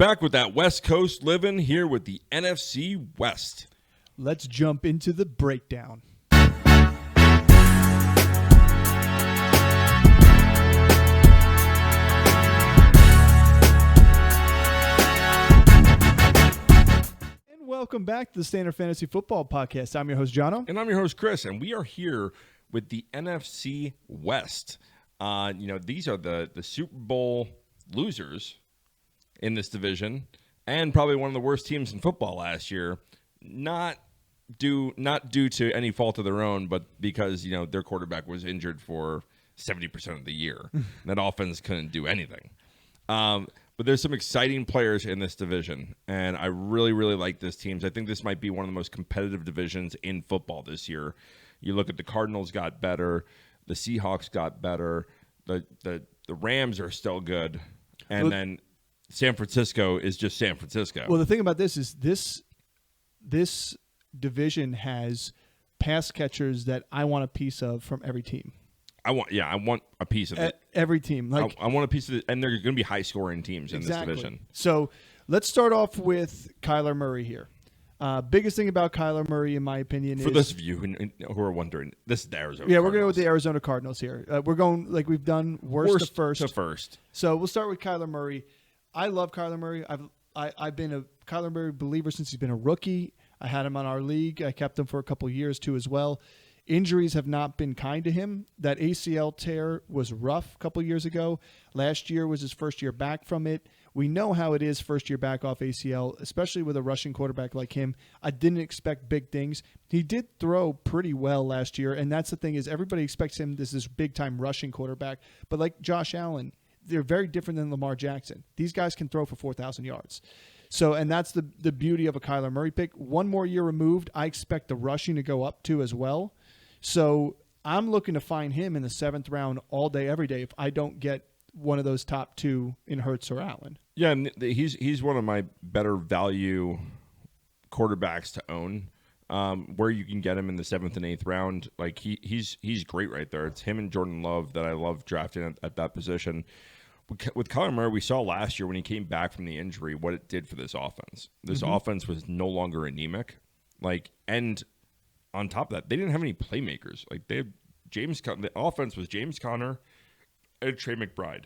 back with that West Coast living here with the NFC West. Let's jump into the breakdown. Welcome back to the Standard Fantasy Football Podcast. I'm your host, Jono. And I'm your host, Chris. And we are here with the NFC West. These are the Super Bowl losers in this division and probably one of the worst teams in football last year. Not due to any fault of their own, but because, their quarterback was injured for 70% of the year. That offense couldn't do anything. But there's some exciting players in this division, and I really, really like this team. I think this might be one of the most competitive divisions in football this year. You look at the Cardinals got better, the Seahawks got better, the Rams are still good, and then San Francisco is just San Francisco. Well, the thing about this is this division has pass catchers that I want a piece of from every team. I want a piece of it. Every team. I want a piece of it, and they're going to be high-scoring teams in this division. So let's start off with Kyler Murray here. Biggest thing about Kyler Murray, in my opinion, is... For those of you who are wondering, this is the Arizona Cardinals. We're going to go with the Arizona Cardinals here. We're going like we've done worst to first. So we'll start with Kyler Murray. I love Kyler Murray. I've been a Kyler Murray believer since he's been a rookie. I had him on our league. I kept him for a couple of years, too, as well. Injuries have not been kind to him. That ACL tear was rough a couple of years ago. Last year was his first year back from it. We know how it is first year back off ACL, especially with a rushing quarterback like him. I didn't expect big things. He did throw pretty well last year, and that's the thing is everybody expects him as this big-time rushing quarterback. But like Josh Allen, they're very different than Lamar Jackson. These guys can throw for 4,000 yards. So, and that's the beauty of a Kyler Murray pick. One more year removed, I expect the rushing to go up too as well. So I'm looking to find him in the 7th round all day, every day if I don't get one of those top two in Hurts or Allen. Yeah, and he's one of my better value quarterbacks to own. Where you can get him in the 7th and 8th round, like he's great right there. It's him and Jordan Love that I love drafting at that position. With Kyler Murray, we saw last year when he came back from the injury what it did for this offense. This offense was no longer anemic, and on top of that, they didn't have any playmakers. They had the offense was James Conner and Trey McBride.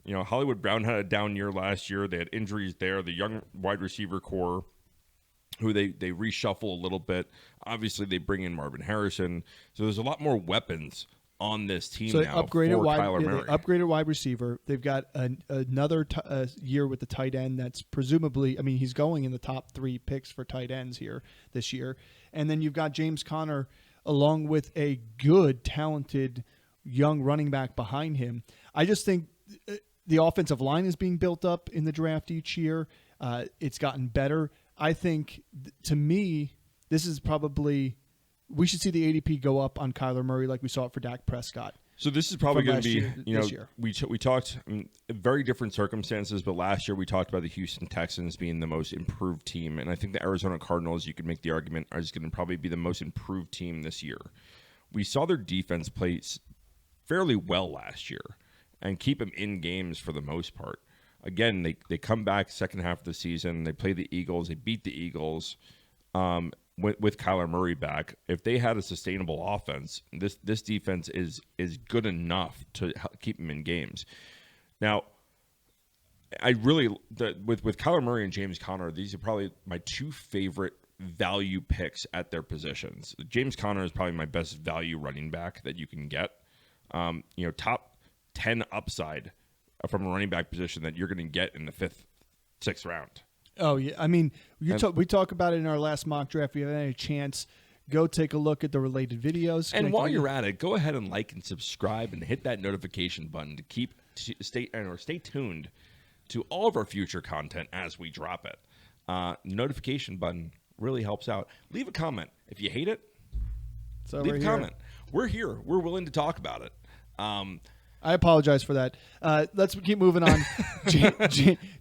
Hollywood Brown had a down year last year. They had injuries there. The young wide receiver core, who they reshuffle a little bit. Obviously, they bring in Marvin Harrison. So there's a lot more weapons on this team now for Kyler Murray. They upgraded wide receiver. They've got another year with the tight end that's presumably, he's going in the top 3 picks for tight ends here this year. And then you've got James Conner along with a good, talented young running back behind him. I just think the offensive line is being built up in the draft each year. It's gotten better. I think, to me, this is probably... We should see the ADP go up on Kyler Murray like we saw it for Dak Prescott. So this is probably going to be, this year. We talked very different circumstances, but last year we talked about the Houston Texans being the most improved team, and I think the Arizona Cardinals, you could make the argument, are just going to probably be the most improved team this year. We saw their defense play fairly well last year and keep them in games for the most part. Again, they come back second half of the season, they play the Eagles, they beat the Eagles. With Kyler Murray back, if they had a sustainable offense, this defense is good enough to keep them in games. Now, with Kyler Murray and James Conner, these are probably my 2 favorite value picks at their positions. James Conner is probably my best value running back that you can get. Top 10 upside from a running back position that you're going to get in the 5th, 6th round. Oh, yeah. We talk about it in our last mock draft. If you have any chance, go take a look at the related videos. And while you're at it, go ahead and like and subscribe and hit that notification button to stay tuned to all of our future content as we drop it. Notification button really helps out. Leave a comment. If you hate it, leave a comment. We're here. We're willing to talk about it. I apologize for that. Let's keep moving on.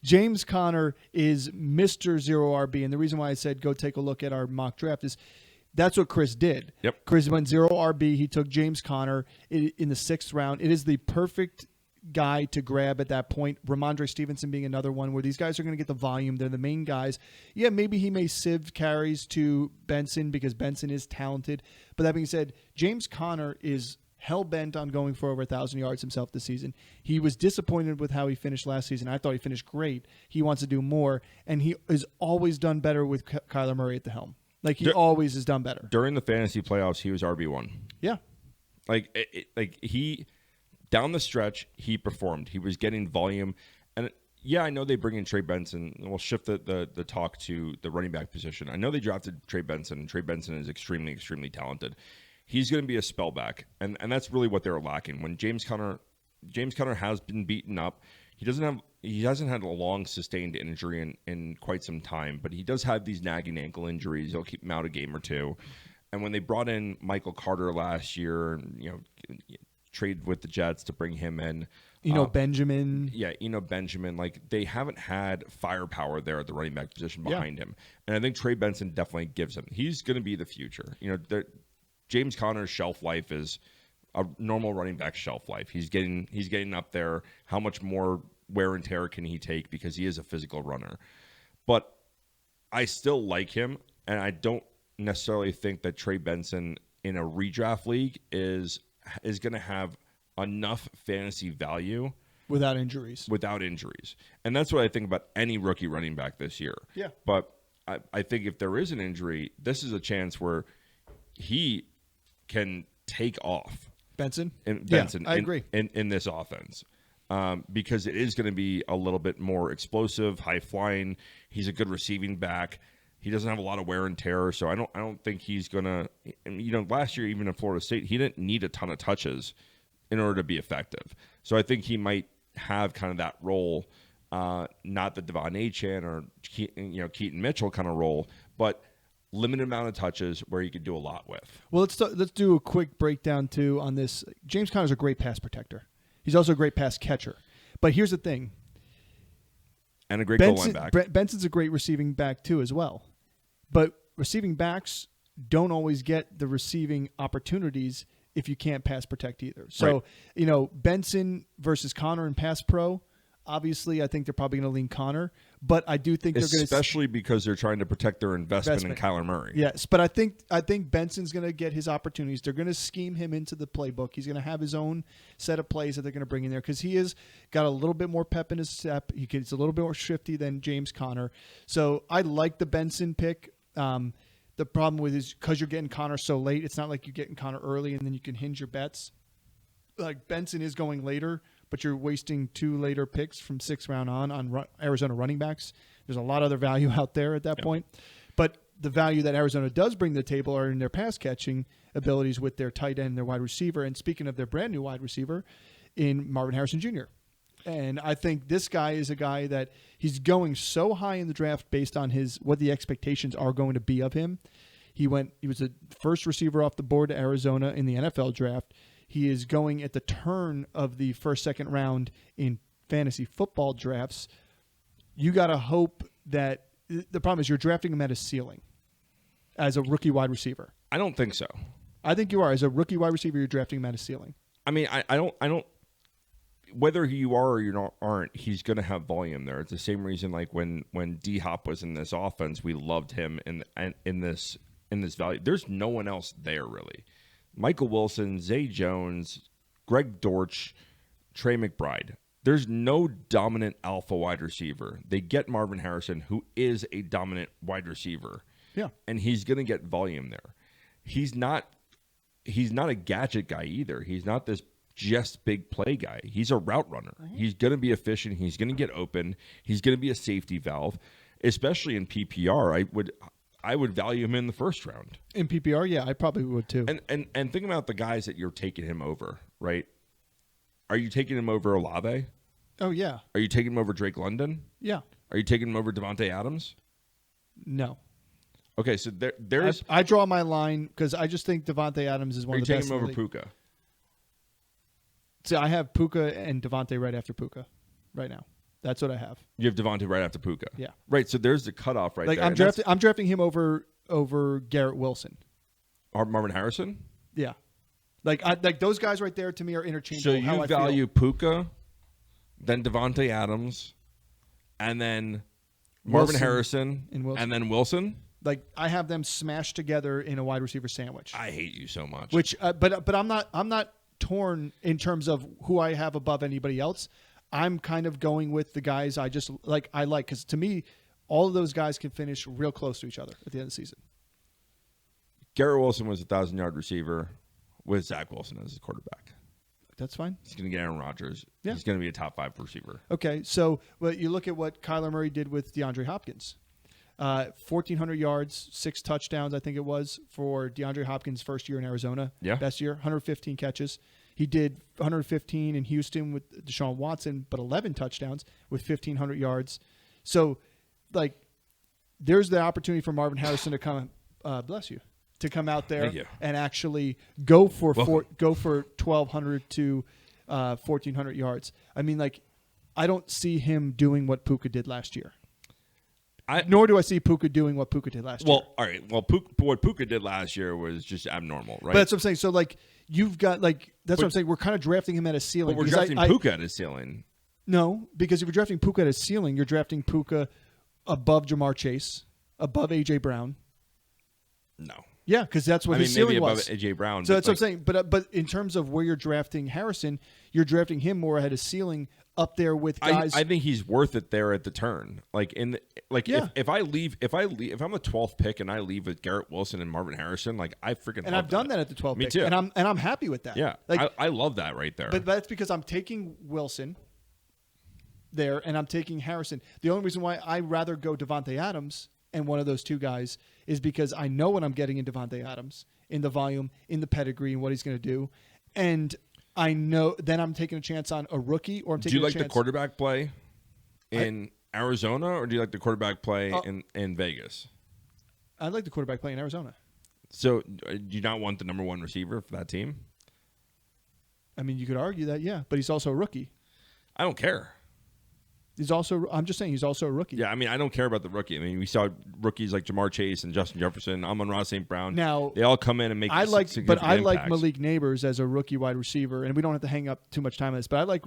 James Conner is Mr. Zero RB, and the reason why I said go take a look at our mock draft is that's what Chris did. Yep. Chris went 0 RB. He took James Conner in the 6th round. It is the perfect guy to grab at that point. Ramondre Stevenson being another one where these guys are going to get the volume. They're the main guys. Yeah, maybe he may sieve carries to Benson because Benson is talented. But that being said, James Conner is hell-bent on going for over 1,000 yards himself this season. He was disappointed with how he finished last season. I thought he finished great. He wants to do more, and he has always done better with Kyler Murray at the helm. Like, he always has done better. During the fantasy playoffs, he was RB1. Yeah. Like he down the stretch, he performed. He was getting volume. And, yeah, I know they bring in Trey Benson. We'll shift the talk to the running back position. I know they drafted Trey Benson, and Trey Benson is extremely, extremely talented. He's going to be a spellback, and that's really what they're lacking. When James Conner has been beaten up, he hasn't had a long sustained injury in quite some time, but he does have these nagging ankle injuries. He'll keep him out a game or two. And when they brought in Michael Carter last year, traded with the Jets to bring him in, Benjamin. Yeah, Benjamin. Like, they haven't had firepower there at the running back position behind him, and I think Trey Benson definitely gives him. He's going to be the future. James Conner's shelf life is a normal running back shelf life. He's getting up there. How much more wear and tear can he take because he is a physical runner? But I still like him, and I don't necessarily think that Trey Benson in a redraft league is going to have enough fantasy value without injuries. And that's what I think about any rookie running back this year. Yeah. But I think if there is an injury, this is a chance where he can take off. Benson, I agree. In this offense, because it is going to be a little bit more explosive, high flying. He's a good receiving back. He doesn't have a lot of wear and tear, so I don't think he's gonna. Last year, even in Florida State, he didn't need a ton of touches in order to be effective. So I think he might have kind of that role, not the Devon Achane or Keaton Mitchell kind of role, but limited amount of touches where you could do a lot with. Well, let's do a quick breakdown too on this. James Conner's a great pass protector. He's also a great pass catcher. But here's the thing. And a great goal line back. Benson's a great receiving back too as well. But receiving backs don't always get the receiving opportunities if you can't pass protect either. So, Benson versus Conner in pass pro, obviously I think they're probably going to lean Conner. But I do think they're going to, especially because they're trying to protect their investment in Kyler Murray. Yes, but I think Benson's going to get his opportunities. They're going to scheme him into the playbook. He's going to have his own set of plays that they're going to bring in there because he has got a little bit more pep in his step. He's a little bit more shifty than James Conner. So I like the Benson pick. The problem with is because you're getting Conner so late, it's not like you're getting Conner early and then you can hinge your bets. Like Benson is going later, but you're wasting 2 later picks from 6th round on Arizona running backs. There's a lot of other value out there at that point. But the value that Arizona does bring to the table are in their pass catching abilities with their tight end and their wide receiver. And speaking of their brand new wide receiver in Marvin Harrison Jr. And I think this guy is a guy that he's going so high in the draft based on what the expectations are going to be of him. He was the first receiver off the board to Arizona in the NFL draft. He is going at the turn of the first, second round in fantasy football drafts. You got to hope that the problem is you're drafting him at a ceiling as a rookie wide receiver. I don't think so. I think you are. As a rookie wide receiver, you're drafting him at a ceiling. I mean, I don't. Whether you are or you aren't, he's going to have volume there. It's the same reason, like when D Hop was in this offense, we loved him in this value. There's no one else there really. Michael Wilson, Zay Jones, Greg Dortch, Trey McBride. There's no dominant alpha wide receiver. They get Marvin Harrison, who is a dominant wide receiver. Yeah, and he's going to get volume there. He's not a gadget guy either. He's not this just big play guy. He's a route runner. Mm-hmm. He's going to be efficient. He's going to get open. He's going to be a safety valve, especially in PPR. I would value him in the first round. In PPR, yeah, I probably would too. And think about the guys that you're taking him over, right? Are you taking him over Olave? Oh, yeah. Are you taking him over Drake London? Yeah. Are you taking him over Devontae Adams? No. Okay, so there's... I draw my line because I just think Devontae Adams is one of the best. Are you taking him over Puka? See, I have Puka and Devontae right after Puka right now. That's what I have. You have Devontae right after Puka. Yeah. Right, so there's the cutoff right there. I'm drafting him over Garrett Wilson. Or Marvin Harrison? Yeah. Like those guys right there to me are interchangeable. So you value Puka then Devontae Adams, and then Marvin Harrison, and then Wilson. Like, I have them smashed together in a wide receiver sandwich. I hate you so much. Which, but I'm not torn in terms of who I have above anybody else. I'm kind of going with the guys I like because to me, all of those guys can finish real close to each other at the end of the season. Garrett Wilson was a 1,000-yard receiver with Zach Wilson as his quarterback. That's fine. He's going to get Aaron Rodgers. Yeah. He's going to be a top 5 receiver. Okay, so you look at what Kyler Murray did with DeAndre Hopkins. 1,400 yards, 6 touchdowns, I think it was, for DeAndre Hopkins' first year in Arizona. Yeah. Best year, 115 catches. He did 115 in Houston with Deshaun Watson, but 11 touchdowns with 1,500 yards. So, like, there's the opportunity for Marvin Harrison to come, bless you, to come out there and actually go for 1,200 to 1,400 yards. I mean, like, I don't see him doing what Puka did last year. Nor do I see Puka doing what Puka did last year. Well, all right. Well, what Puka did last year was just abnormal, right? But that's what I'm saying. So, like, you've got, like, what I'm saying. We're kind of drafting him at a ceiling. But we're drafting Puka at a ceiling. No, because if you're drafting Puka at a ceiling, you're drafting Puka above Jamar Chase, above A.J. Brown. No. Yeah, because that's what his ceiling maybe was. above A.J. Brown. So that's what I'm saying. But in terms of where you're drafting Harrison, you're drafting him more ahead of ceiling up there with guys. I think he's worth it there at the turn. Like if I'm the 12th pick and I leave with Garrett Wilson and Marvin Harrison, like I freaking and I've done that at the 12th Me pick. too. And I'm happy with that. Yeah, like I love that right there. But that's because I'm taking Wilson there and I'm taking Harrison. The only reason why I rather go Devontae Adams and one of those two guys is because I know what I'm getting in Devontae Adams, in the volume, in the pedigree, and what he's going to do, and I know then I'm taking a chance on a rookie, or I'm taking. Do you like the quarterback play in Arizona, or do you like the quarterback play in Vegas? I like the quarterback play in Arizona. So, do you not want the number 1 receiver for that team? I mean, you could argue that, yeah, but he's also a rookie. I don't care. I'm just saying he's also a rookie. Yeah, I mean, I don't care about the rookie. I mean, we saw rookies like Jamar Chase and Justin Jefferson, Amon-Ra St. Brown. Now, they all come in and make significant But I like impacts. Malik Neighbors as a rookie wide receiver, and we don't have to hang up too much time on this, but I like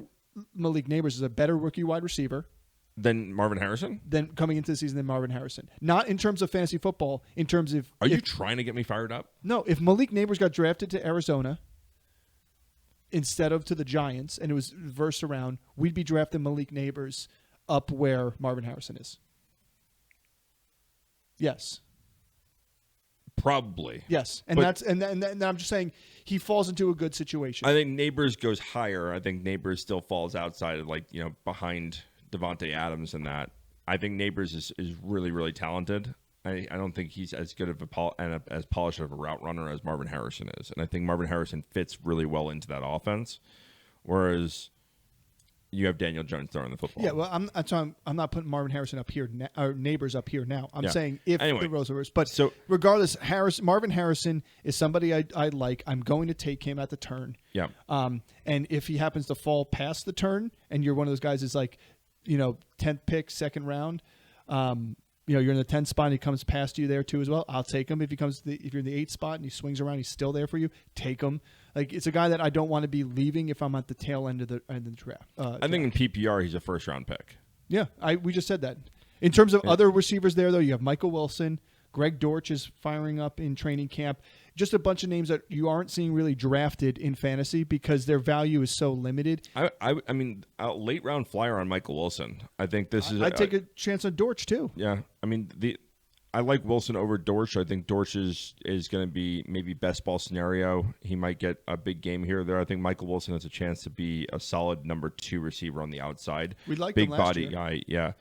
Malik Neighbors as a better rookie wide receiver than Marvin Harrison? Than coming into the season than Marvin Harrison. Not in terms of fantasy football, in terms of... Are you trying to get me fired up? No, if Malik Neighbors got drafted to Arizona instead of to the Giants, and it was reversed around, we'd be drafting Malik Neighbors up where Marvin Harrison is. Yes. Probably. Yes. And and I'm just saying he falls into a good situation. I think Neighbors goes higher. I think Neighbors still falls outside of behind Devontae Adams and that. I think Neighbors is really, really talented. I don't think he's as good of as polished of a route runner as Marvin Harrison is. And I think Marvin Harrison fits really well into that offense. Whereas you have Daniel Jones throwing the football. Yeah, well, I'm not putting Marvin Harrison up here or Neighbors up here now. I'm saying if the roles are reversed. But regardless, Marvin Harrison is somebody I like. I'm going to take him at the turn. Yeah. And if he happens to fall past the turn, and you're one of those guys is 10th pick, second round, you're in the 10th spot and he comes past you there too as well, I'll take him. If you're in the 8th spot and he swings around, he's still there for you, take him. Like, it's a guy that I don't want to be leaving if I'm at the tail end of the draft. I think in PPR he's a first-round pick. Yeah, we just said that. In terms of other receivers there, though, you have Michael Wilson. Greg Dortch is firing up in training camp. Just a bunch of names that you aren't seeing really drafted in fantasy because their value is so limited. I mean, a late round flyer on Michael Wilson. I think this is. I'd take a chance on Dortch too. Yeah, I mean I like Wilson over Dortch. I think Dortch is going to be maybe best ball scenario. He might get a big game here or there. I think Michael Wilson has a chance to be a solid number 2 receiver on the outside. We like big him last body year. guy. Yeah,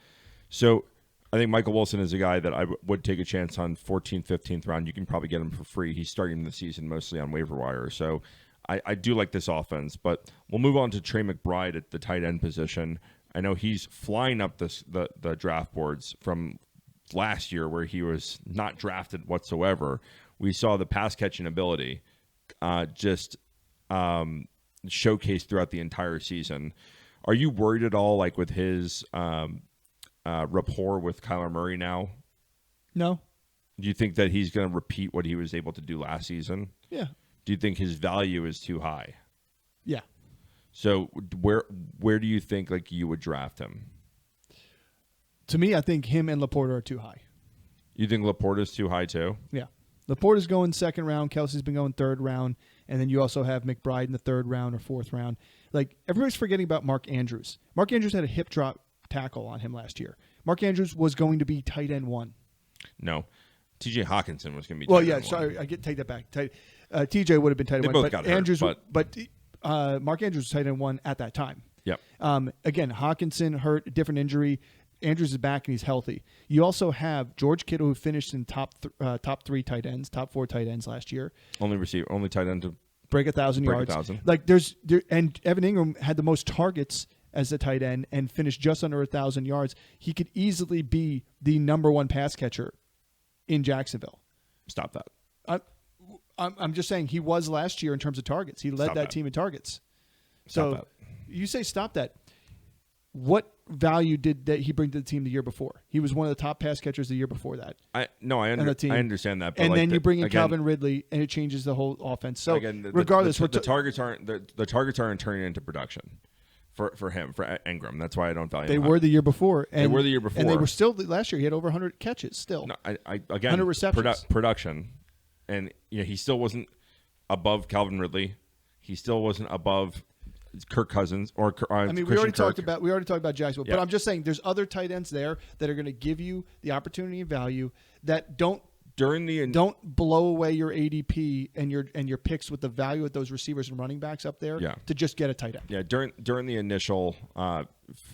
so. I think Michael Wilson is a guy that I would take a chance on 14th, 15th round. You can probably get him for free. He's starting the season mostly on waiver wire. So I do like this offense. But we'll move on to Trey McBride at the tight end position. I know he's flying up the draft boards from last year where he was not drafted whatsoever. We saw the pass-catching ability just showcased throughout the entire season. Are you worried at all, like with his rapport with Kyler Murray now? No. Do you think that he's going to repeat what he was able to do last season? Yeah. Do you think his value is too high? Yeah. So where do you think like you would draft him? To me, I think him and Laporta are too high. You think Laporta's too high too? Yeah. Laporta's going second round. Kelsey's been going third round. And then you also have McBride in the third round or fourth round. Like, everybody's forgetting about Mark Andrews. Mark Andrews had a hip drop tackle on him last year. Mark Andrews was going to be tight end 1. No. TJ Hawkinson was going to be tight end end 1. Sorry, I take that back. TJ would have been tight end 1. Both got hurt, but Mark Andrews was tight end 1 at that time. Yep. Again, Hawkinson hurt, different injury. Andrews is back and he's healthy. You also have George Kittle, who finished in top 3 tight ends, top 4 tight ends last year. Only tight end to break 1,000 yards. 1,000. Like and Evan Ingram had the most targets as a tight end and finished just under 1,000 yards. He could easily be the number 1 pass catcher in Jacksonville. Stop that. I'm just saying he was last year in terms of targets. He led that team in targets. You say stop that. What value did he bring to the team the year before? He was one of the top pass catchers the year before that. I understand that. But and then you bring in Calvin Ridley, and it changes the whole offense. So regardless, the targets aren't turning into production for him, for Ingram. That's why I don't value. They were the year before. And they were still last year. He had over 100 catches. Still, no, again 100 receptions. Production, and he still wasn't above Calvin Ridley. He still wasn't above Kirk Cousins or we already talked about Jacksonville, but I'm just saying there's other tight ends there that are going to give you the opportunity and value that don't blow away your ADP and your picks with the value of those receivers and running backs up there to just get a tight end. Yeah, during the initial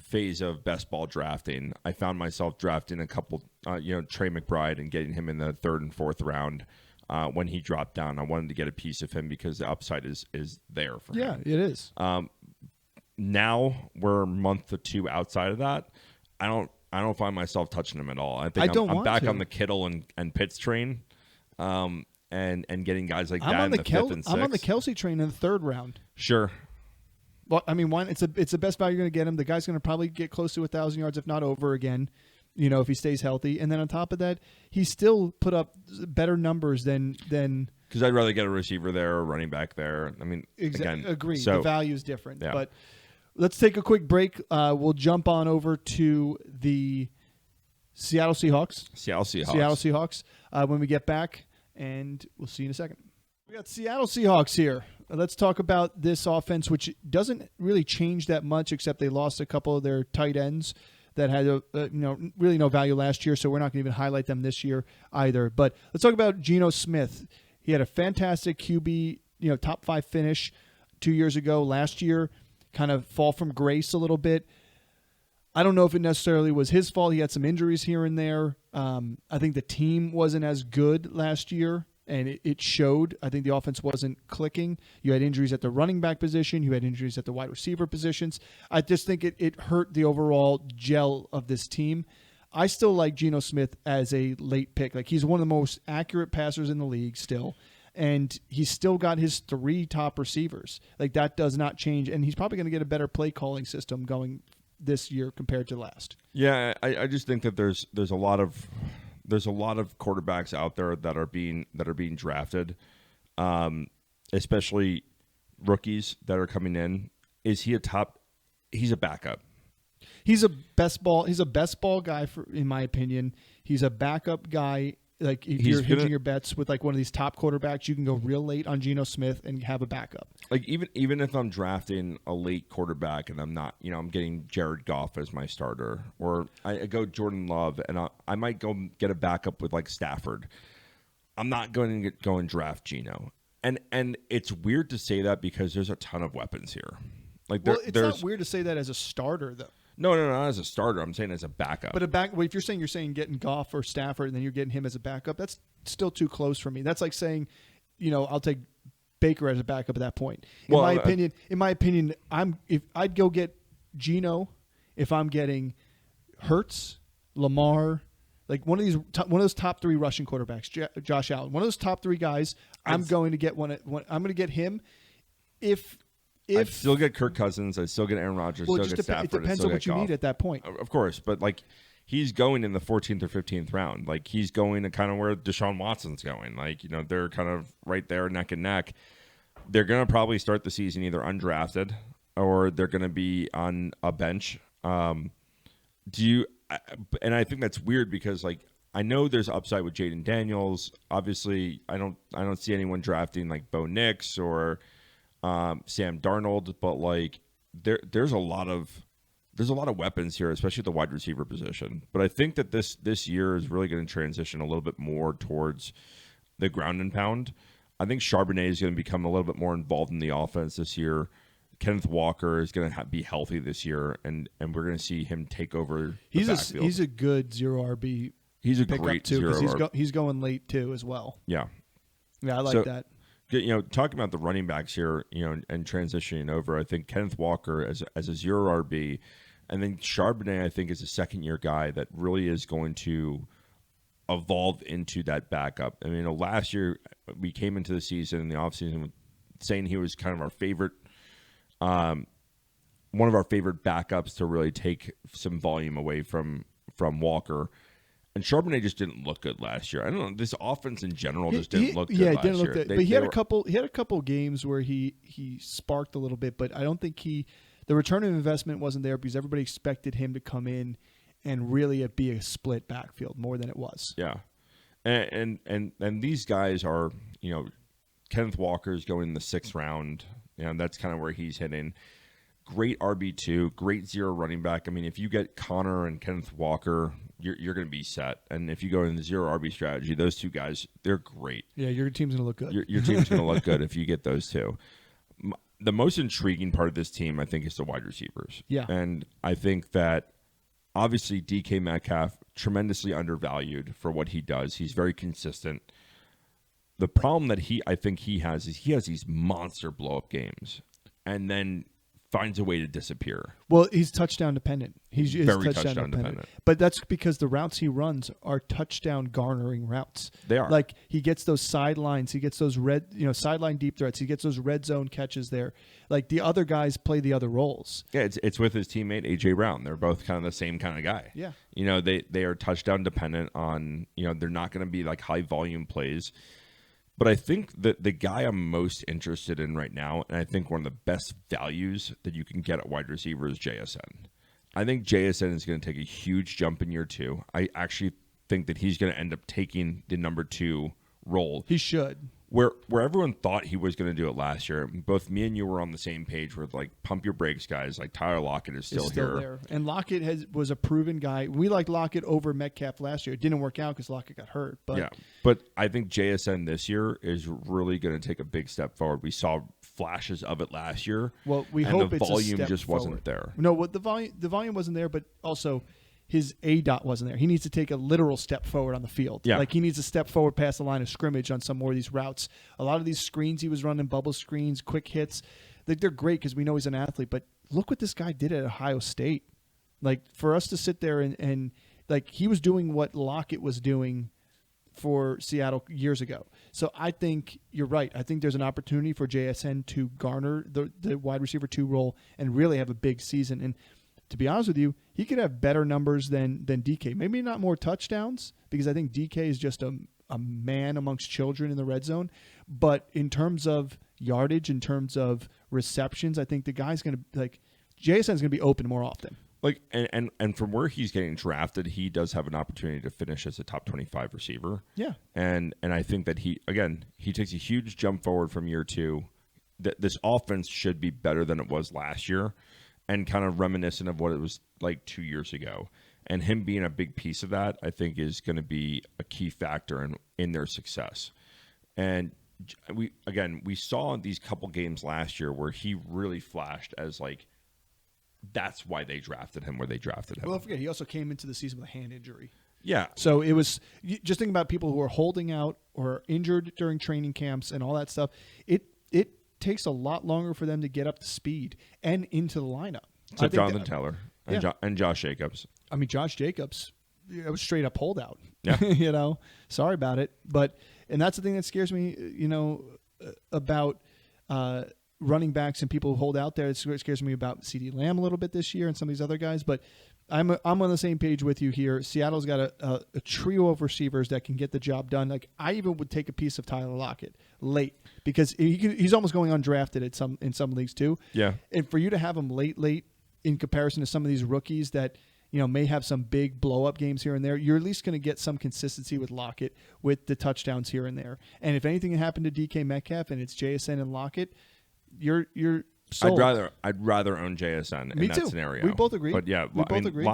phase of best ball drafting, I found myself drafting a couple, Trey McBride and getting him in the 3rd and 4th round. When he dropped down, I wanted to get a piece of him because the upside is there for him. Yeah, it is. Now we're a month or 2 outside of that. I don't find myself touching him at all. I think I'm back on the Kittle and Pitts train, and getting guys like that in the 5th and 6th. I'm on the Kelsey train in the 3rd round. Sure. Well, I mean, it's the best value you're going to get him. The guy's going to probably get close to 1,000 yards, if not over again. If he stays healthy. And then on top of that, he still put up better numbers than because I'd rather get a receiver there or a running back there. I mean, again, agree. So, the value is different. Yeah. But let's take a quick break. We'll jump on over to the Seattle Seahawks. When we get back, and we'll see you in a second. We got Seattle Seahawks here. Let's talk about this offense, which doesn't really change that much, except they lost a couple of their tight ends that had really no value last year, so we're not going to even highlight them this year either. But let's talk about Geno Smith. He had a fantastic QB, top 5 finish 2 years ago. Last year, kind of fall from grace a little bit. I don't know if it necessarily was his fault. He had some injuries here and there. I think the team wasn't as good last year, and it showed. I think the offense wasn't clicking. You had injuries at the running back position. You had injuries at the wide receiver positions. I just think it hurt the overall gel of this team. I still like Geno Smith as a late pick. Like, he's one of the most accurate passers in the league still, and he's still got his 3 top receivers. Like, that does not change, and he's probably going to get a better play calling system going this year compared to last. Yeah, I just think that there's a lot of quarterbacks out there that are being drafted, especially rookies that are coming in. Is he a top? He's a backup. He's a best ball guy in my opinion. He's a backup guy. Like, if you're hedging your bets with like one of these top quarterbacks, you can go real late on Geno Smith and have a backup. Like, even if I'm drafting a late quarterback and I'm not, I'm getting Jared Goff as my starter, or I go Jordan Love and I might go get a backup with like Stafford. I'm not going to go and draft Geno. And it's weird to say that because there's a ton of weapons here. Like, it's not weird to say that as a starter though. No, not as a starter. I'm saying as a backup. But if you're saying getting Goff or Stafford and then you're getting him as a backup, that's still too close for me. That's like saying, I'll take Baker as a backup at that point. In my opinion, if I'd go get Geno if I'm getting Hurts, Lamar, like one of those top 3 rushing quarterbacks, Josh Allen, one of those top 3 guys. I'm going to get I'm going to get him if. I'd still get Kirk Cousins. I'd still get Aaron Rodgers. Still get Stafford. It depends on what you need at that point. Of course, but like, he's going in the 14th or 15th round. Like, he's going to kind of where Deshaun Watson's going. Like, they're kind of right there neck and neck. They're going to probably start the season either undrafted or they're going to be on a bench. And I think that's weird because like I know there's upside with Jaden Daniels. Obviously, I don't see anyone drafting like Bo Nix or Sam Darnold, but like there's a lot of weapons here, especially at the wide receiver position. But I think that this year is really going to transition a little bit more towards the ground and pound. I think Charbonnet is going to become a little bit more involved in the offense this year. Kenneth Walker is going to be healthy this year, and we're going to see him take over the backfield. He's a good 0 RB. He's a great too, 0 RB. He's going late too as well. Yeah. Yeah, I like that. Talking about the running backs here, and transitioning over, I think Kenneth Walker as a 0 RB, and then Charbonnet, I think, is a second-year guy that really is going to evolve into that backup. I mean, last year we came into the season in the offseason saying he was kind of our favorite, one of our favorite backups to really take some volume away from Walker. And Charbonnet just didn't look good last year. I don't know. This offense in general just didn't look good last year. Yeah, it didn't look good. But he had a couple games where he sparked a little bit, but I don't think the return of investment wasn't there because everybody expected him to come in and really be a split backfield more than it was. Yeah. And these guys are, Kenneth Walker's going in the 6th round. That's kind of where he's hitting. Great RB2, great 0 running back. I mean, if you get Connor and Kenneth Walker, you're going to be set. And if you go in the 0 RB strategy, those two guys, they're great. Yeah, your team's going to look good. Your team's going to look good if you get those two. The most intriguing part of this team, I think, is the wide receivers. Yeah. And I think that obviously DK Metcalf, tremendously undervalued for what he does. He's very consistent. The problem that I think he has is he has these monster blow-up games and then finds a way to disappear. Well, he's touchdown dependent. He's very touchdown dependent. But that's because the routes he runs are touchdown garnering routes. They are. Like he gets those sidelines, he gets those sideline deep threats, he gets those red zone catches there. Like the other guys play the other roles. Yeah, it's with his teammate AJ Brown. They're both kind of the same kind of guy. Yeah. They are touchdown dependent on, they're not going to be like high volume plays. But I think that the guy I'm most interested in right now, and I think one of the best values that you can get at wide receiver is JSN. I think JSN is going to take a huge jump in year 2. I actually think that he's going to end up taking the number 2 role. He should. Where everyone thought he was going to do it last year, both me and you were on the same page with like, pump your brakes, guys. Like Tyler Lockett is still here. There. And Lockett was a proven guy. We liked Lockett over Metcalf last year. It didn't work out because Lockett got hurt. But I think JSN this year is really going to take a big step forward. We saw flashes of it last year. Well, we hope the it's volume a step just forward. wasn't there. No, the volume wasn't there, but also his ADOT wasn't there. He needs to take a literal step forward on the field. Yeah. Like he needs to step forward past the line of scrimmage on some more of these routes. A lot of these screens he was running, bubble screens, quick hits, they're great because we know he's an athlete. But look what this guy did at Ohio State. Like for us to sit there and like he was doing what Lockett was doing for Seattle years ago. So I think you're right. I think there's an opportunity for JSN to garner the wide receiver 2 role and really have a big season. And to be honest with you, he could have better numbers than DK. Maybe not more touchdowns because I think DK is just a man amongst children in the red zone. But in terms of yardage, in terms of receptions, I think the guy's going to JSN's going to be open more often. Like and from where he's getting drafted, he does have an opportunity to finish as a top 25 receiver. Yeah. And I think that he takes a huge jump forward from year 2. This offense should be better than it was last year. And kind of reminiscent of what it was like 2 years ago. And him being a big piece of that, I think, is going to be a key factor in their success. And we saw these couple games last year where he really flashed as like, that's why they drafted him where they drafted him. Well, don't forget, he also came into the season with a hand injury. Yeah. So it was, just think about people who are holding out or injured during training camps and all that stuff. It takes a lot longer for them to get up to speed and into the lineup. So Jonathan Taylor and Josh Jacobs. I mean, Josh Jacobs, it was straight up holdout. Yeah. Sorry about it. And that's the thing that scares me, about running backs and people who hold out there. It scares me about CeeDee Lamb a little bit this year and some of these other guys. But I'm on the same page with you here. Seattle's got a trio of receivers that can get the job done. Like I even would take a piece of Tyler Lockett late because he's almost going undrafted in some leagues too. Yeah. And for you to have him late in comparison to some of these rookies that may have some big blow up games here and there, you're at least going to get some consistency with Lockett with the touchdowns here and there. And if anything happened to DK Metcalf and it's JSN and Lockett, you're sold. I'd rather own JSN Me in that too. scenario. We both agree. But yeah, we both agree.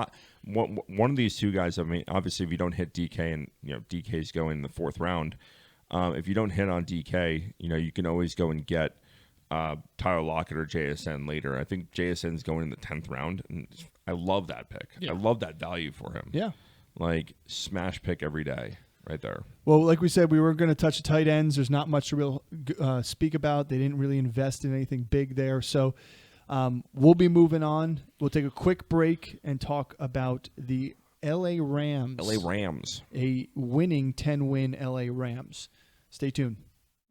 One of these two guys. I mean, obviously, if you don't hit DK and DK's going in the 4th round, if you don't hit on DK, you can always go and get Tyler Lockett or JSN later. I think JSN's going in the 10th round, and I love that pick. Yeah. I love that value for him. Yeah, like smash pick every day. Right there. Well, like we said, we were going to touch the tight ends. There's not much to speak about. They didn't really invest in anything big there. So we'll be moving on. We'll take a quick break and talk about the L.A. Rams. L.A. Rams. A winning 10-win L.A. Rams. Stay tuned.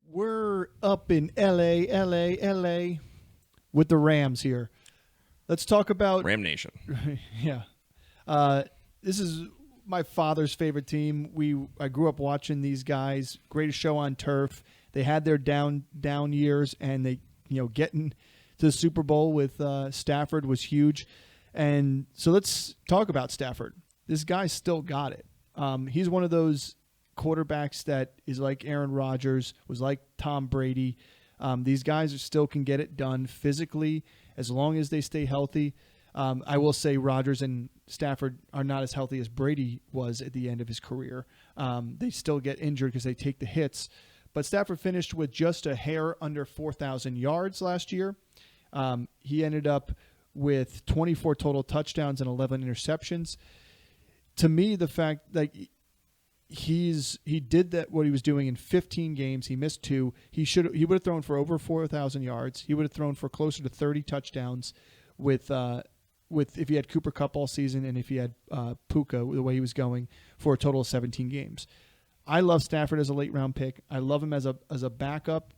We're up in L.A. with the Rams here. Let's talk about... Ram Nation. Yeah. This is... my father's favorite team. I grew up watching these guys. Greatest show on turf. They had their down years, and they getting to the Super Bowl with Stafford was huge. And so let's talk about Stafford. This guy still got it. He's one of those quarterbacks that is like Aaron Rodgers, was like Tom Brady. These guys still can get it done physically as long as they stay healthy. I will say Rodgers and Stafford are not as healthy as Brady was at the end of his career. They still get injured because they take the hits. But Stafford finished with just a hair under 4,000 yards last year. He ended up with 24 total touchdowns and 11 interceptions. To me, the fact that he did that what he was doing in 15 games, he missed 2. He would have thrown for over 4,000 yards. He would have thrown for closer to 30 touchdowns with if he had Cooper Kupp all season and if he had Puka the way he was going for a total of 17 games. I love Stafford as a late round pick. I love him as a backup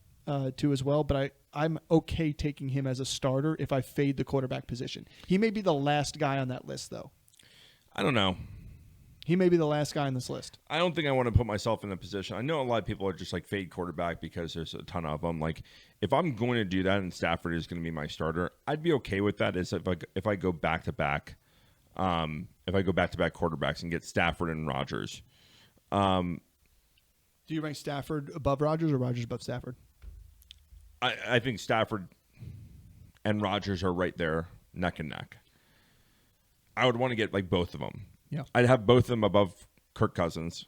too as well, but I'm okay taking him as a starter if I fade the quarterback position. He may be the last guy on that list though. I don't know. He may be the last guy on this list. I don't think I want to put myself in a position. I know a lot of people are just like fade quarterback because there's a ton of them. Like if I'm going to do that and Stafford is going to be my starter, I'd be okay with that. Is if I go back to back, quarterbacks and get Stafford and Rodgers. Do you rank Stafford above Rodgers or Rodgers above Stafford? I think Stafford and Rodgers are right there, neck and neck. I would want to get like both of them. Yeah, I'd have both of them above Kirk Cousins.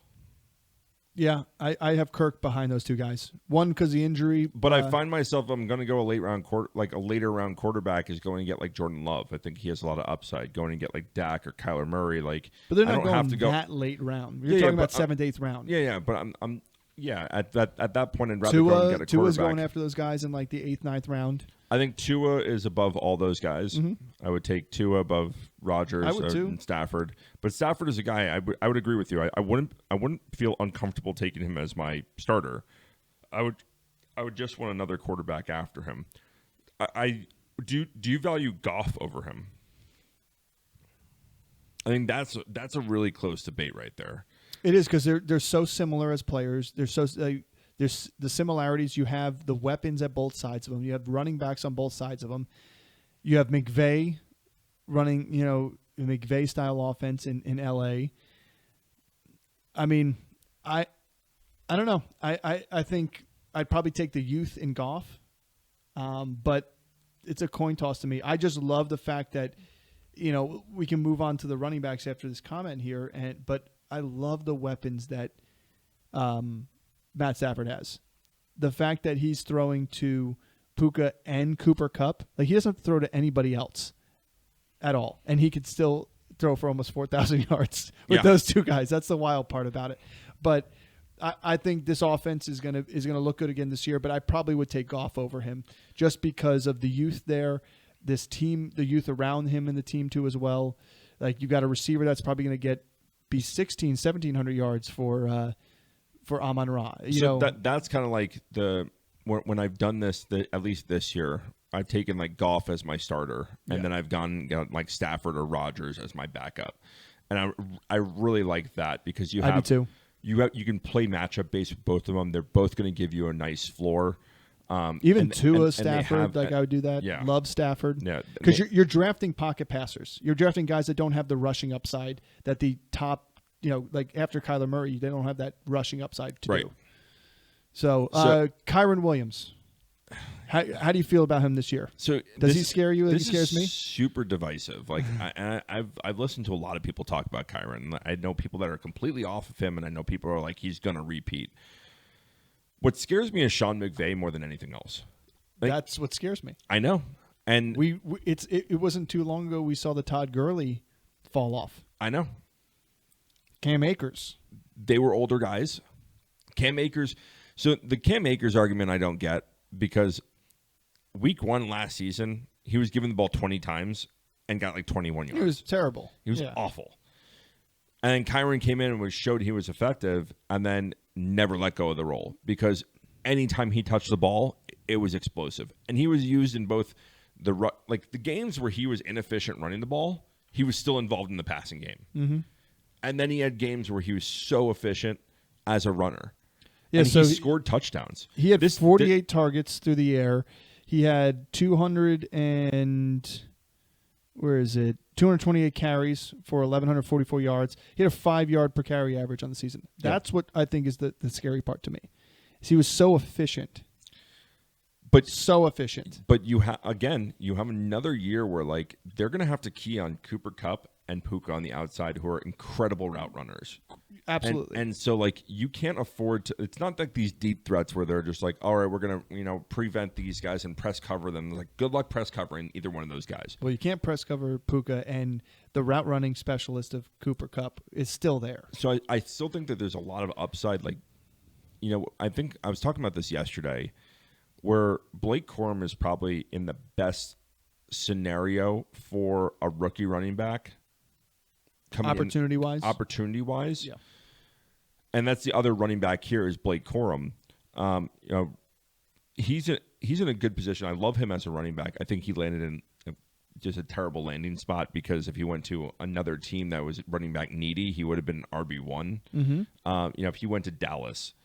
Yeah, I have Kirk behind those two guys. One because the injury, but I find myself I'm going to go a later round quarterback is going to get like Jordan Love. I think he has a lot of upside. Going to get like Dak or Kyler Murray. Like, but they're not I don't going have to go that late round. You're talking about 7th, 8th round. Yeah, but I'm at that point I'd rather go and get a quarterback. Tua's going after those guys in like the 8th, 9th round. I think Tua is above all those guys. Mm-hmm. I would take Tua above Rodgers and Stafford. But Stafford is a guy I would agree with you. I wouldn't feel uncomfortable taking him as my starter. I would just want another quarterback after him. Do you value Goff over him? I think that's a really close debate right there. It is because they're so similar as players. They're so there's the similarities. You have the weapons at both sides of them. You have running backs on both sides of them. You have McVay running, McVay style offense in LA. I mean, I don't know. I think I'd probably take the youth in Goff, but it's a coin toss to me. I just love the fact that we can move on to the running backs after this comment here, but I love the weapons that Matt Stafford has. The fact that he's throwing to Puka and Cooper Kupp, like he doesn't have to throw to anybody else at all, and he could still throw for almost 4,000 yards with those two guys. That's the wild part about it. But I think this offense is gonna look good again this year. But I probably would take Goff over him just because of the youth there, this team, the youth around him, and the team too as well. Like you got a receiver that's probably going to be 1,700 yards for Amon-Ra. That's kind of like when I've done this, at least this year, I've taken like Goff as my starter, and then I've got like Stafford or Rodgers as my backup, and I really like that because I do too. You can play matchup based with both of them. They're both going to give you a nice floor. Even Tua, Stafford, I would do that. Yeah. Love Stafford. Yeah, because you're drafting pocket passers. You're drafting guys that don't have the rushing upside that the top, like after Kyler Murray, they don't have that rushing upside to do. So Kyren Williams, how do you feel about him this year? So does he scare you like he scares me? Super divisive. Like I've listened to a lot of people talk about Kyren. I know people that are completely off of him, and I know people are like he's going to repeat. What scares me is Sean McVay more than anything else. Like, that's what scares me. I know, and it wasn't too long ago we saw the Todd Gurley fall off. I know. Cam Akers. They were older guys. Cam Akers. So the Cam Akers argument I don't get because week 1 last season he was given the ball 20 times and got like 21 yards. It was terrible. He was awful. And then Kyren came in and showed he was effective, and then never let go of the role because anytime he touched the ball, it was explosive. And he was used in both the games where he was inefficient running the ball, he was still involved in the passing game. Mm-hmm. And then he had games where he was so efficient as a runner. Yeah, and so he scored touchdowns. He had 48 targets through the air. He had 228 carries for 1,144 yards. He had a 5-yard per carry average on the season. That's what I think is the scary part to me. Is he was so efficient. But you have another year where like they're going to have to key on Cooper Kupp and Puka on the outside, who are incredible route runners. Absolutely. And so like you can't afford to. It's not like these deep threats where they're just like, all right, we're going to prevent these guys and press cover them. Like good luck press covering either one of those guys. Well, you can't press cover Puka, and the route running specialist of Cooper Kupp is still there. So I still think that there's a lot of upside. Like, I think I was talking about this yesterday, where Blake Corum is probably in the best scenario for a rookie running back. Opportunity-wise. Yeah. And that's the other running back here is Blake Corum. He's in a good position. I love him as a running back. I think he landed in just a terrible landing spot because if he went to another team that was running back needy, he would have been RB1. Mm-hmm. If he went to Dallas,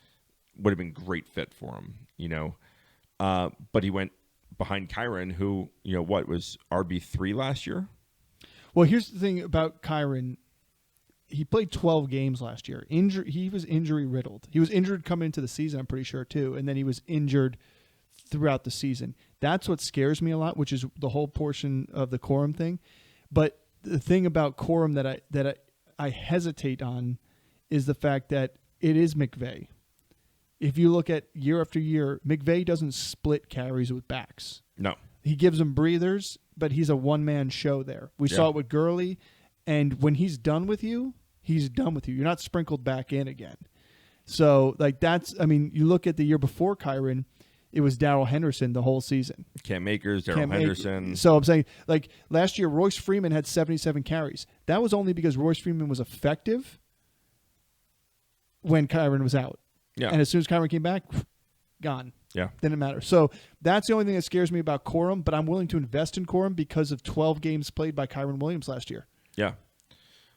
would have been great fit for him. But he went behind Kyren, who was RB3 last year. Well, here's the thing about Kyren. He played 12 games last year. He was injury riddled. He was injured coming into the season, I'm pretty sure, too. And then he was injured throughout the season. That's what scares me a lot, which is the whole portion of the Corum thing. But the thing about Corum that I hesitate on is the fact that it is McVay. If you look at year after year, McVay doesn't split carries with backs. No. He gives them breathers, but he's a one-man show there. We saw it with Gurley, and when he's done with you, he's done with you. You're not sprinkled back in again. So, you look at the year before Kyren, it was Darrell Henderson the whole season. Cam Akers, Darrell Henderson. So I'm saying, last year, Royce Freeman had 77 carries. That was only because Royce Freeman was effective when Kyren was out. Yeah. And as soon as Kyren came back, gone. Yeah. Didn't matter. So that's the only thing that scares me about Corum, but I'm willing to invest in Corum because of 12 games played by Kyren Williams last year. Yeah.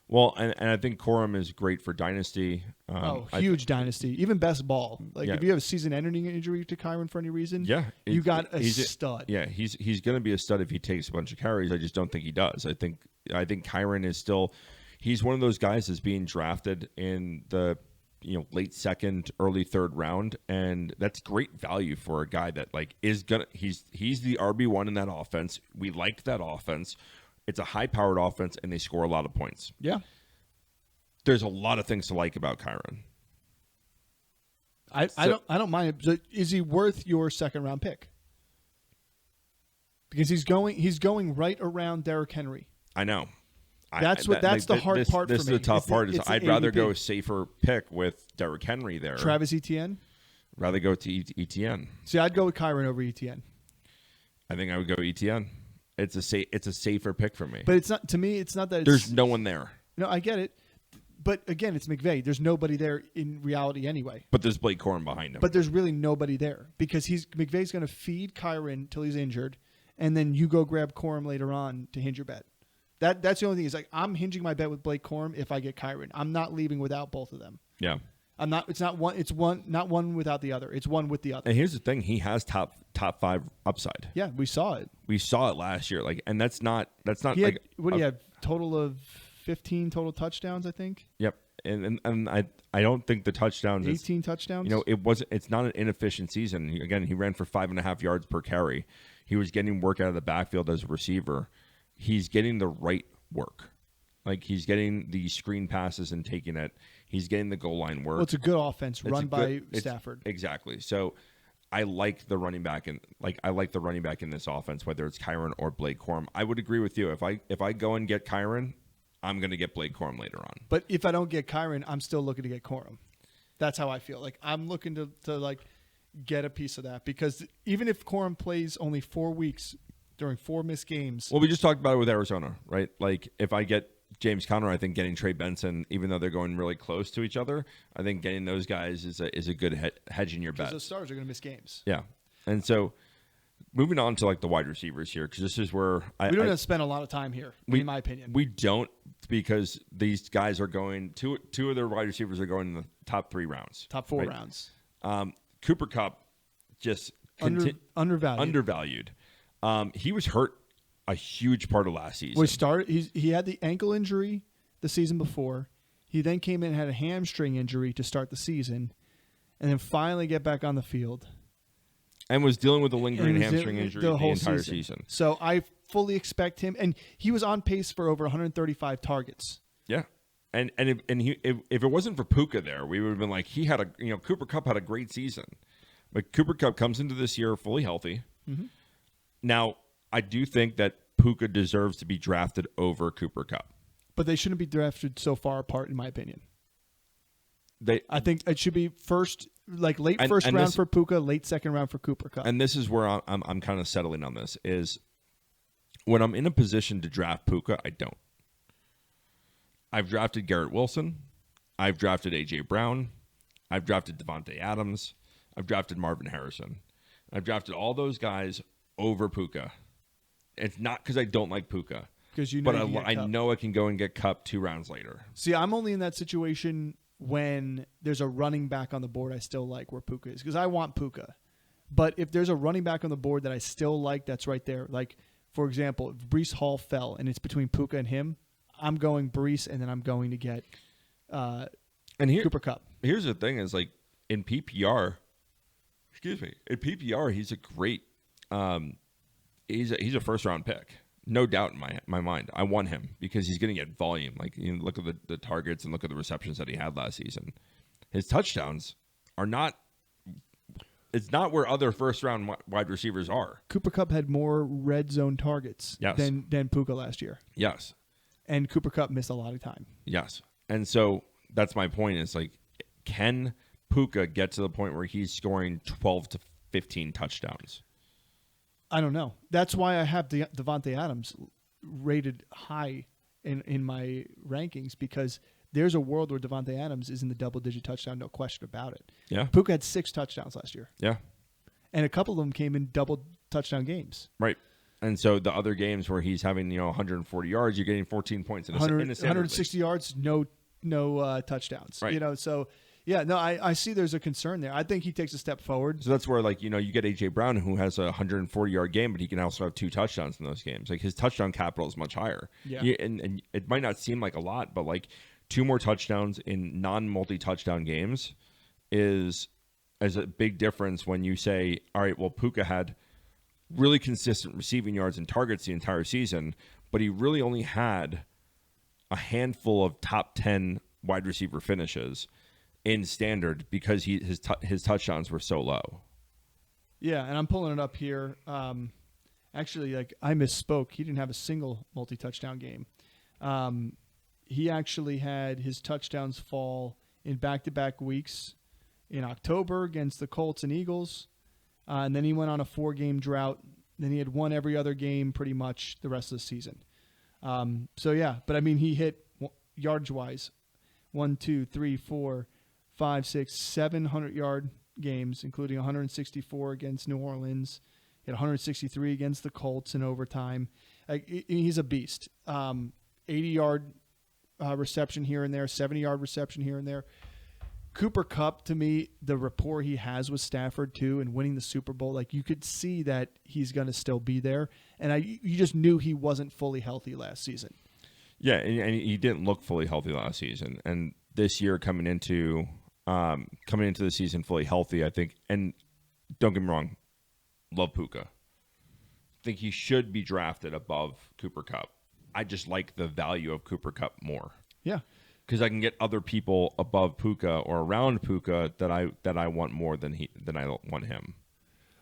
Well, and I think Corum is great for Dynasty. Huge Dynasty. Even best ball. If you have a season-ending injury to Kyren for any reason, you got a stud. He's going to be a stud if he takes a bunch of carries. I just don't think he does. I think Kyren is still – he's one of those guys that's being drafted in the – late second, early third round, and that's great value for a guy that he's the RB1 in that offense. We like that offense. It's a high-powered offense, and they score a lot of points. Yeah, there's a lot of things to like about Kyren. I don't mind it. So is he worth your second-round pick? Because he's going right around Derrick Henry. I know. That's the hard part for me. This is the tough part. I'd rather go a safer pick with Derrick Henry there. Travis Etienne? Rather go to Etienne. See, I'd go with Kyren over Etienne. I think I would go Etienne. It's a safer pick for me. But it's not, to me, it's not that there's no one there. No, I get it. But again, it's McVay. There's nobody there in reality anyway. But there's Blake Corum behind him. But there's really nobody there because McVay's going to feed Kyren till he's injured, and then you go grab Corum later on to hinge your bet. That's the only thing. Is like I'm hinging my bet with Blake Corum if I get Kyren. I'm not leaving without both of them. Yeah. I'm not. It's not one. It's one. Not one without the other. It's one with the other. And here's the thing: he has top 5 upside. Yeah, we saw it. We saw it last year. Like, and that's not He had, like what do you have? Total of 15 total touchdowns, I think. Yep. And I don't think the touchdowns 18 touchdowns. It's not an inefficient season. Again, he ran for 5.5 yards per carry. He was getting work out of the backfield as a receiver. He's getting the right work. Like, he's getting the screen passes and taking it. He's getting the goal line work. Well, it's a good offense run by Stafford. Exactly. So I like the running back in this offense, whether it's Kyren or Blake Corum. I would agree with you. If I go and get Kyren, I'm going to get Blake Corum later on. But if I don't get Kyren, I'm still looking to get Corum. That's how I feel. Like, I'm looking to like get a piece of that, because even if Corum plays only 4 weeks during 4 missed games. Well, we just talked about it with Arizona, right? Like, if I get James Conner, I think getting Trey Benson, even though they're going really close to each other, I think getting those guys is a good hedge in your bet. Because those stars are going to miss games. Yeah. And so moving on to like the wide receivers here, because this is where we don't have to spend a lot of time here, in my opinion. We don't, because these guys are going, two of their wide receivers are going in the top 3 rounds. Top 4 rounds. Cooper Kupp just undervalued. He was hurt a huge part of last season. He had the ankle injury the season before. He then came in and had a hamstring injury to start the season, and then finally get back on the field. And was dealing with a lingering hamstring injury the entire season. So I fully expect him, and he was on pace for over 135 targets. Yeah. And if it wasn't for Puka there, we would have been like, Cooper Kupp had a great season. But Cooper Kupp comes into this year fully healthy. Mm-hmm. Now, I do think that Puka deserves to be drafted over Cooper Kupp. But they shouldn't be drafted so far apart, in my opinion. I think it should be late first round for Puka, late second round for Cooper Kupp. And this is where I'm kind of settling on this, is when I'm in a position to draft Puka, I don't. I've drafted Garrett Wilson. I've drafted A.J. Brown. I've drafted Devontae Adams. I've drafted Marvin Harrison. I've drafted all those guys over Puka. It's not because I don't like Puka, but I know I can go and get Kupp 2 rounds later. See, I'm only in that situation when there's a running back on the board I still like where Puka is, because I want Puka. But if there's a running back on the board that I still like that's right there, like, for example, if Breece Hall fell and it's between Puka and him, I'm going Breece, and then I'm going to get Cooper Kupp. Here's the thing is, like, in PPR, he's a great he's a first-round pick. No doubt in my mind. I want him because he's going to get volume. Like, look at the targets and look at the receptions that he had last season. His touchdowns are not – it's not where other first-round wide receivers are. Cooper Kupp had more red zone targets than Puka last year. Yes. And Cooper Kupp missed a lot of time. Yes. And so that's my point is, like, can Puka get to the point where he's scoring 12 to 15 touchdowns? I don't know. That's why I have Devontae Adams rated high in my rankings, because there's a world where Devontae Adams is in the double-digit touchdown, no question about it. Yeah. Puka had 6 touchdowns last year. Yeah. And a couple of them came in double touchdown games. Right. And so the other games where he's having 140 yards, you're getting 14 points in a 160 yards, no touchdowns. Right. So yeah, no, I see there's a concern there. I think he takes a step forward. So that's where, like, you get A.J. Brown, who has a 140-yard game, but he can also have 2 touchdowns in those games. Like, his touchdown capital is much higher. Yeah. And it might not seem like a lot, but, like, 2 more touchdowns in non-multi-touchdown games is a big difference when you say, all right, well, Puka had really consistent receiving yards and targets the entire season, but he really only had a handful of top 10 wide receiver finishes in standard because his touchdowns were so low. Yeah, and I'm pulling it up here. Actually, like, I misspoke. He didn't have a single multi-touchdown game. He actually had his touchdowns fall in back-to-back weeks in October against the Colts and Eagles, and then he went on a 4-game drought. Then he had won every other game pretty much the rest of the season. So, yeah, but, I mean, he hit yards-wise 1, 2, 3, 4, 5, 6, 700-yard games, including 164 against New Orleans He had 163 against the Colts in overtime. He's a beast. 80-yard reception here and there, 70-yard reception here and there. Cooper Kupp, to me, the rapport he has with Stafford too, and winning the Super Bowl, like you could see that he's going to still be there. And you just knew he wasn't fully healthy last season. Yeah, and he didn't look fully healthy last season. And this year coming into the season fully healthy, I think. And don't get me wrong, love Puka. Think he should be drafted above Cooper Kupp. I just like the value of Cooper Kupp more. Yeah. Because I can get other people above Puka or around Puka that I want more than I want him.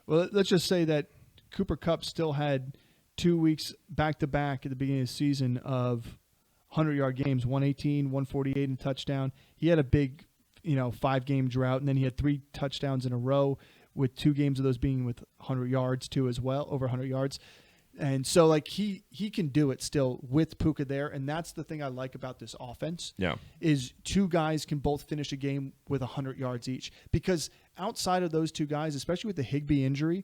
Well, let's just say that Cooper Kupp still had 2 weeks back-to-back at the beginning of the season of 100-yard games, 118, 148, and a touchdown. He had a big, 5-game drought, and then he had 3 touchdowns in a row, with 2 games of those being with 100 yards too as well, over 100 yards. And so, like, he can do it still with Puka there, and that's the thing I like about this offense. Yeah, is 2 guys can both finish a game with 100 yards each. Because outside of those 2 guys, especially with the Higbee injury,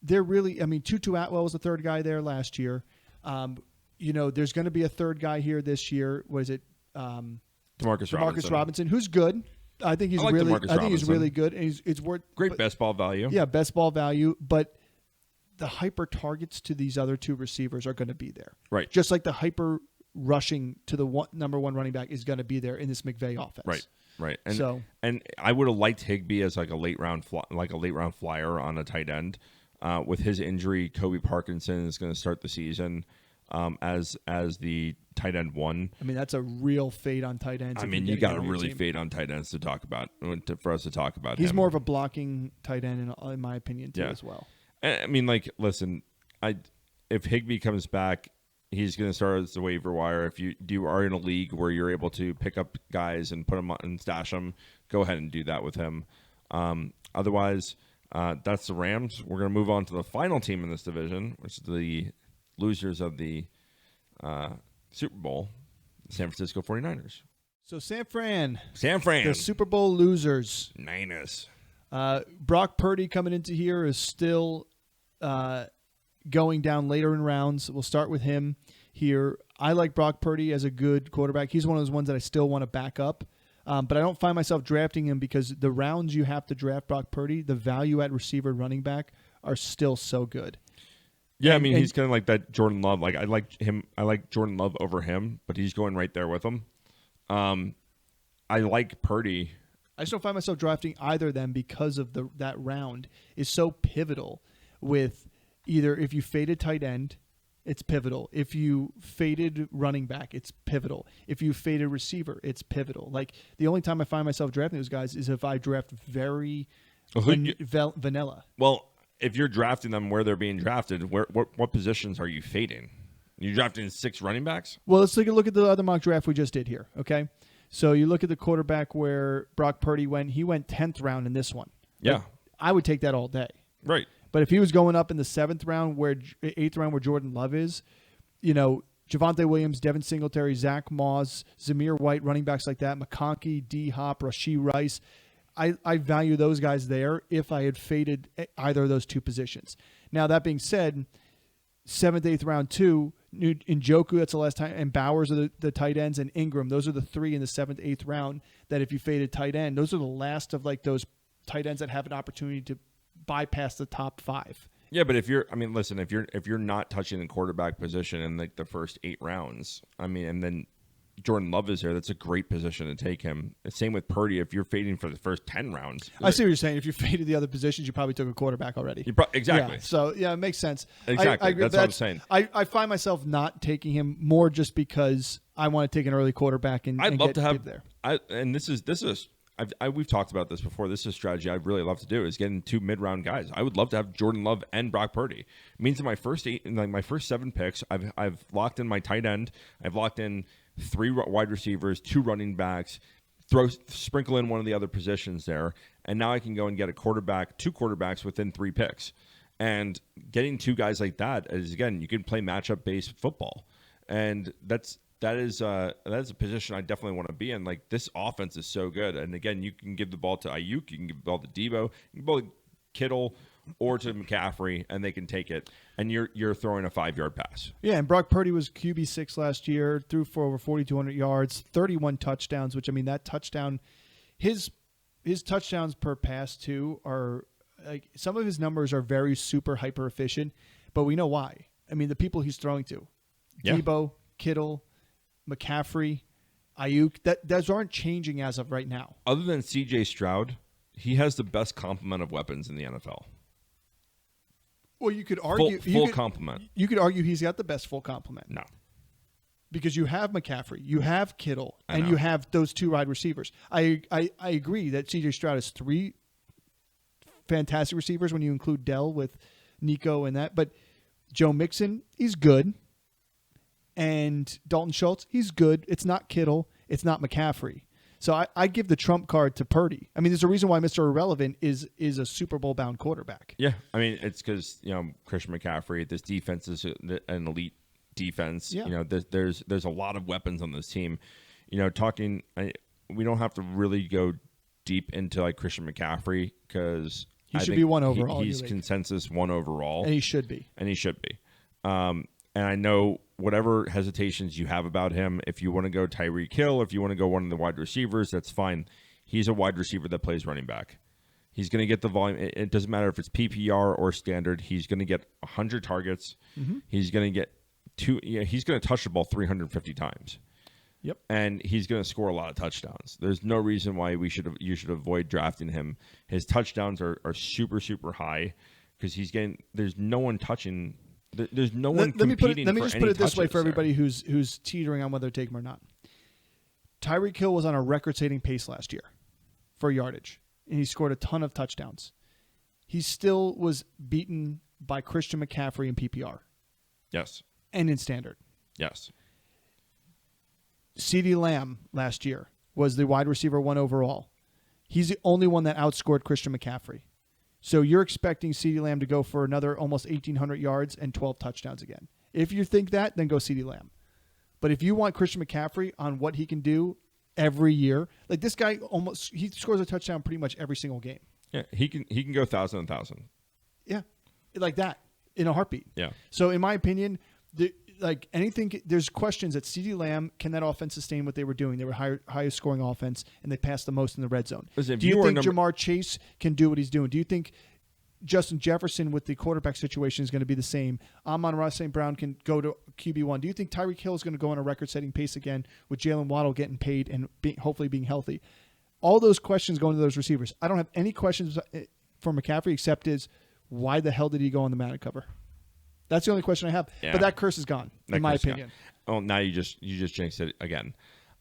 they're really. I mean, Tutu Atwell was the 3rd guy there last year. There's going to be a 3rd guy here this year. What is it? Demarcus Robinson, who's good. I think he's really good, and it's worth great best ball value. Yeah, best ball value, but the hyper targets to these other 2 receivers are going to be there. Right. Just like the hyper rushing to the number 1 running back is going to be there in this McVay offense. Right. And I would have liked Higbee as like a late round flyer on a tight end. With his injury, Kobe Parkinson is going to start the season as the tight end 1. I mean, that's a real fade on tight ends. I mean, you got to really fade on tight ends for us to talk about. He's him. more of a blocking tight end, in my opinion, too, as well. I mean, like, listen, if Higbee comes back, he's going to start as the waiver wire. If you are in a league where you're able to pick up guys and put them on and stash them, go ahead and do that with him. Otherwise, that's the Rams. We're going to move on to the final team in this division, which is the losers of the Super Bowl, the San Francisco 49ers. So San Fran. The Super Bowl losers. Niners. Brock Purdy coming into here is still going down later in rounds. We'll start with him here. I like Brock Purdy as a good quarterback. He's one of those ones that I still want to back up. But I don't find myself drafting him because the rounds you have to draft Brock Purdy, the value at receiver and running back are still so good. Yeah, he's kind of like that Jordan Love. Like I like Jordan Love over him, but he's going right there with him. I like Purdy. I just don't find myself drafting either of them because of that round is so pivotal with either if you faded tight end, it's pivotal. If you faded running back, it's pivotal. If you faded receiver, it's pivotal. Like the only time I find myself drafting those guys is if I draft very vanilla. Well, if you're drafting them where they're being drafted, what positions are you fading? You drafting 6 running backs? Well, let's take a look at the other mock draft we just did here, okay? So you look at the quarterback where Brock Purdy went. He went 10th round in this one. Yeah. Like, I would take that all day. Right. But if he was going up in the 8th round where Jordan Love is, Javonte Williams, Devin Singletary, Zach Moss, Zamir White, running backs like that, McConkey, D-Hop, Rashee Rice, I value those guys there if I had faded either of those 2 positions. Now, that being said, 7th, 8th round, 2, Njoku, that's the last time, and Bowers are the tight ends, and Ingram. Those are the 3 in the 7th, 8th round that if you faded tight end, those are the last of like those tight ends that have an opportunity to bypass the top 5. Yeah, but if you're not touching the quarterback position in like the first 8 rounds, and then Jordan Love is there, that's a great position to take him. Same with Purdy. If you're fading for the first 10 rounds. I see what you're saying. If you faded the other positions, you probably took a quarterback already. Exactly. Yeah, so, yeah, it makes sense. Exactly. I agree. That's what I'm saying. I find myself not taking him more just because I want to take an early quarterback and I'd love to have there. We've talked about this before. This is a strategy I'd really love to do is getting 2 mid-round guys. I would love to have Jordan Love and Brock Purdy. It means in my first 7 picks, I've locked in my tight end. I've locked in 3 wide receivers, 2 running backs, sprinkle in one of the other positions there, and now I can go and get 2 quarterbacks within 3 picks. And getting 2 guys like that is, again, you can play matchup-based football, and that is a position I definitely want to be in. Like, this offense is so good, and again, you can give the ball to Ayuk, you can give the ball to Debo, you can give the ball to Kittle or to McCaffrey, and they can take it, and you're throwing a 5-yard pass. Yeah, and Brock Purdy was QB6 last year, threw for over 4,200 yards, 31 touchdowns, which, I mean, that touchdown, his touchdowns per pass, too, are like some of his numbers are very super hyper efficient, but we know why. I mean, the people he's throwing to, Debo, Kittle, McCaffrey, Ayuk, those aren't changing as of right now. Other than C.J. Stroud, he has the best complement of weapons in the NFL. Well, you could argue full complement. You could argue he's got the best full complement. No, because you have McCaffrey, you have Kittle, and you have those two wide receivers. I agree that C.J. Stroud has 3 fantastic receivers when you include Dell with Nico and that. But Joe Mixon, he's good. And Dalton Schultz, he's good. It's not Kittle. It's not McCaffrey. So I give the trump card to Purdy. I mean, there's a reason why Mr. Irrelevant is a Super Bowl bound quarterback. Yeah, I mean, it's because Christian McCaffrey. This defense is an elite defense. Yeah. There's a lot of weapons on this team. We don't have to really go deep into like Christian McCaffrey because he should be 1 overall. He's consensus 1 overall, and he should be. And I know whatever hesitations you have about him, if you want to go Tyreek Hill, if you want to go one of the wide receivers, that's fine. He's a wide receiver that plays running back. He's going to get the volume. It doesn't matter if it's PPR or standard. He's going to get 100 targets. Mm-hmm. He's going to get he's going to touch the ball 350 times. Yep. And he's going to score a lot of touchdowns. There's no reason why you should avoid drafting him. His touchdowns are super, super high because there's no one touching. There's no one competing. Let me just put it this way for everybody who's teetering on whether to take him or not. Tyreek Hill was on a record-setting pace last year for yardage, and he scored a ton of touchdowns. He still was beaten by Christian McCaffrey in PPR. Yes. And in standard. Yes. CeeDee Lamb last year was the wide receiver 1 overall. He's the only one that outscored Christian McCaffrey. So you're expecting CeeDee Lamb to go for another almost 1,800 yards and 12 touchdowns again. If you think that, then go CeeDee Lamb. But if you want Christian McCaffrey on what he can do every year, like this guy he scores a touchdown pretty much every single game. Yeah, he can go 1,000. Yeah, like that in a heartbeat. Yeah. So in my opinion, there's questions that CeeDee Lamb, can that offense sustain what they were doing? They were highest scoring offense, and they passed the most in the red zone. Listen, do you think Jamar Chase can do what he's doing? Do you think Justin Jefferson with the quarterback situation is going to be the same? Amon-Ra St. Brown can go to QB1. Do you think Tyreek Hill is going to go on a record-setting pace again with Jalen Waddle getting paid and hopefully being healthy? All those questions go into those receivers. I don't have any questions for McCaffrey except why the hell did he go on the Madden cover? That's the only question I have. Yeah. But that curse is gone, in my opinion. Oh, now you just jinxed it again.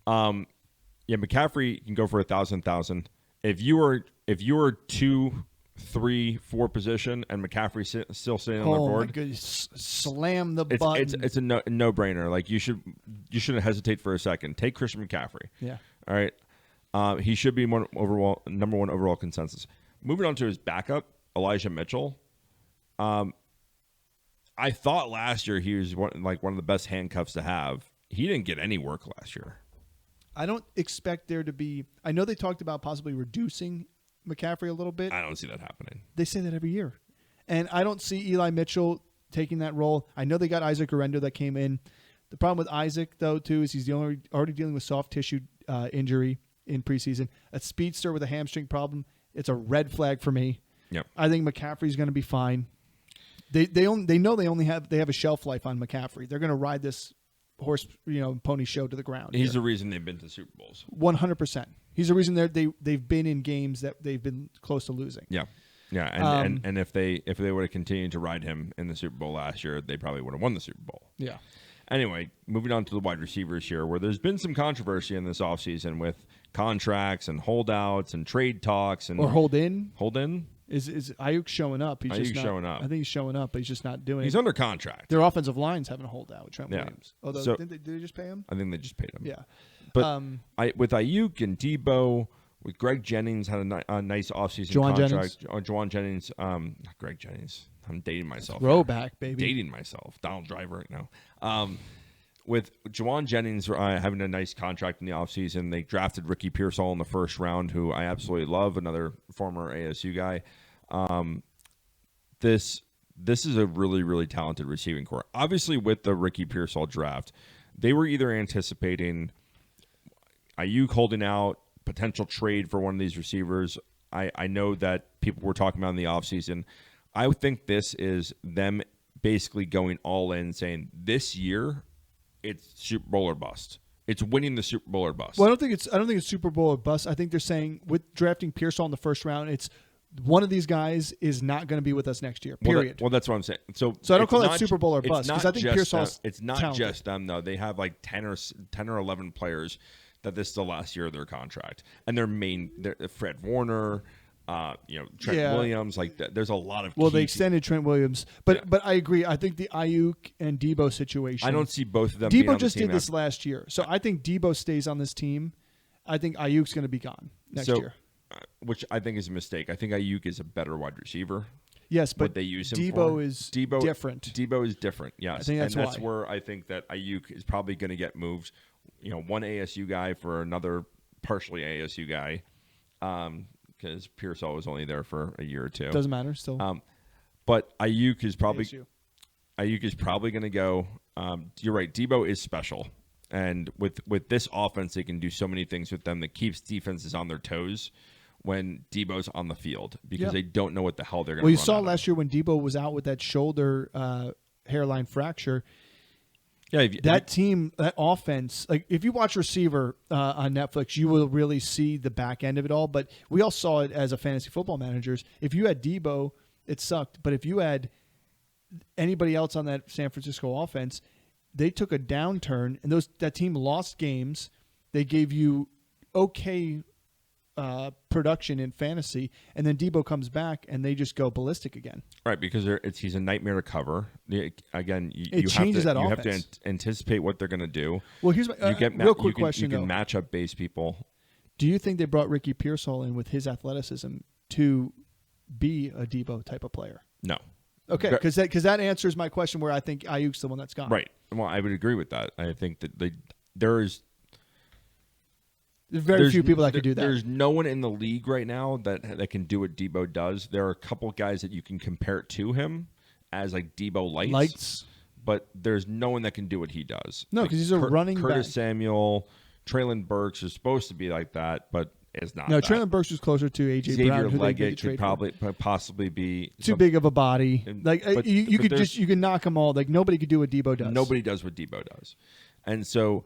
McCaffrey can go for 1,000. If you were 2, 3, 4 position and McCaffrey still sitting on the board, oh my goodness, slam the button. It's a no brainer. Like you shouldn't hesitate for a second. Take Christian McCaffrey. Yeah. All right. He should be number 1 overall consensus. Moving on to his backup, Elijah Mitchell. I thought last year he was one of the best handcuffs to have. He didn't get any work last year. I don't expect there to be. I know they talked about possibly reducing McCaffrey a little bit. I don't see that happening. They say that every year. And I don't see Eli Mitchell taking that role. I know they got Isaac Orendo that came in. The problem with Isaac, though, too, is he's already dealing with soft tissue injury in preseason. A speedster with a hamstring problem. It's a red flag for me. Yep. I think McCaffrey's going to be fine. They know they have a shelf life on McCaffrey. They're going to ride this horse, pony show to the ground. He's the reason they've been to Super Bowls. 100%. He's the reason they've been in games that they've been close to losing. Yeah, yeah. And if they would have continued to ride him in the Super Bowl last year, they probably would have won the Super Bowl. Yeah. Anyway, moving on to the wide receivers here, where there's been some controversy in this offseason with contracts and holdouts and trade talks and hold in. Is Ayuk showing up? Showing up. I think he's showing up, but he's just not doing it. He's under contract. Their offensive line's having a holdout with Trent Williams. Although, did they just pay him? I think they just paid him. Yeah. But with Ayuk and Debo, with Greg Jennings had a nice offseason contract. Juwan Jennings. Not Greg Jennings. I'm dating myself. Throwback, baby. Dating myself. Donald Driver right now. With Juwan Jennings having a nice contract in the offseason, they drafted Ricky Pearsall in the first round, who I absolutely love, another former ASU guy. this is a really, really talented receiving core. Obviously, with the Ricky Pearsall draft, they were either anticipating Ayuk holding out, potential trade for one of these receivers. I know that people were talking about in the offseason. I think this is them basically going all in, saying this year it's Super Bowl or bust. It's winning the Super Bowl or bust. Well, I don't think it's Super Bowl or bust. I think they're saying with drafting Pearsall in the first round, it's one of these guys is not going to be with us next year. Period. Well, that's what I'm saying. So I don't call that Super Bowl or bust because I think Pearsall's it's not talented. Just them though. They have like 10 or 11 players that this is the last year of their contract, and they're Fred Warner, Trent Williams. Like there's a lot of. Well, they extended Trent Williams, but I agree. I think the Ayuk and Debo situation. I don't see both of them. Debo just did this last year, so I think Debo stays on this team. I think Ayuk's going to be gone next year, which I think is a mistake. I think Ayuk is a better wide receiver. Yes, but they use him Debo is different. Debo is different. Yes, I think that's where I think that Ayuk is probably going to get moved. One ASU guy for another partially ASU guy, because Pearsall was only there for a year or two. Doesn't matter still. But Ayuk is probably going to go. You're right. Debo is special, and with this offense, they can do so many things with them that keeps defenses on their toes when Debo's on the field because they don't know what the hell they're going to. Well, you saw last year when Debo was out with that shoulder hairline fracture. Yeah, that offense, like if you watch Receiver on Netflix, you will really see the back end of it all. But we all saw it as a fantasy football managers. If you had Debo, it sucked. But if you had anybody else on that San Francisco offense, they took a downturn, and that team lost games. They gave you okay production in fantasy, and then Debo comes back, and they just go ballistic again. Right, because he's a nightmare to cover. Again, you changes that have to anticipate what they're going to do. Well, here's my real quick question. You can match up base people. Do you think they brought Ricky Pearsall in with his athleticism to be a Debo type of player? No. Okay, because that answers my question where I think Ayuk's the one that's gone. Right. Well, I would agree with that. I think that there's very few people that could do that. There's no one in the league right now that can do what Debo does. There are a couple guys that you can compare it to him as like Debo lights. But there's no one that can do what he does. No, because he's a running Curtis back. Samuel, Traylon Burks is supposed to be like that, but it's not. No, Traylon Burks was closer to A.J. Brown, who Leggett could possibly be too big of a body. You can knock them all. Like nobody could do what Debo does. Nobody does what Debo does, and so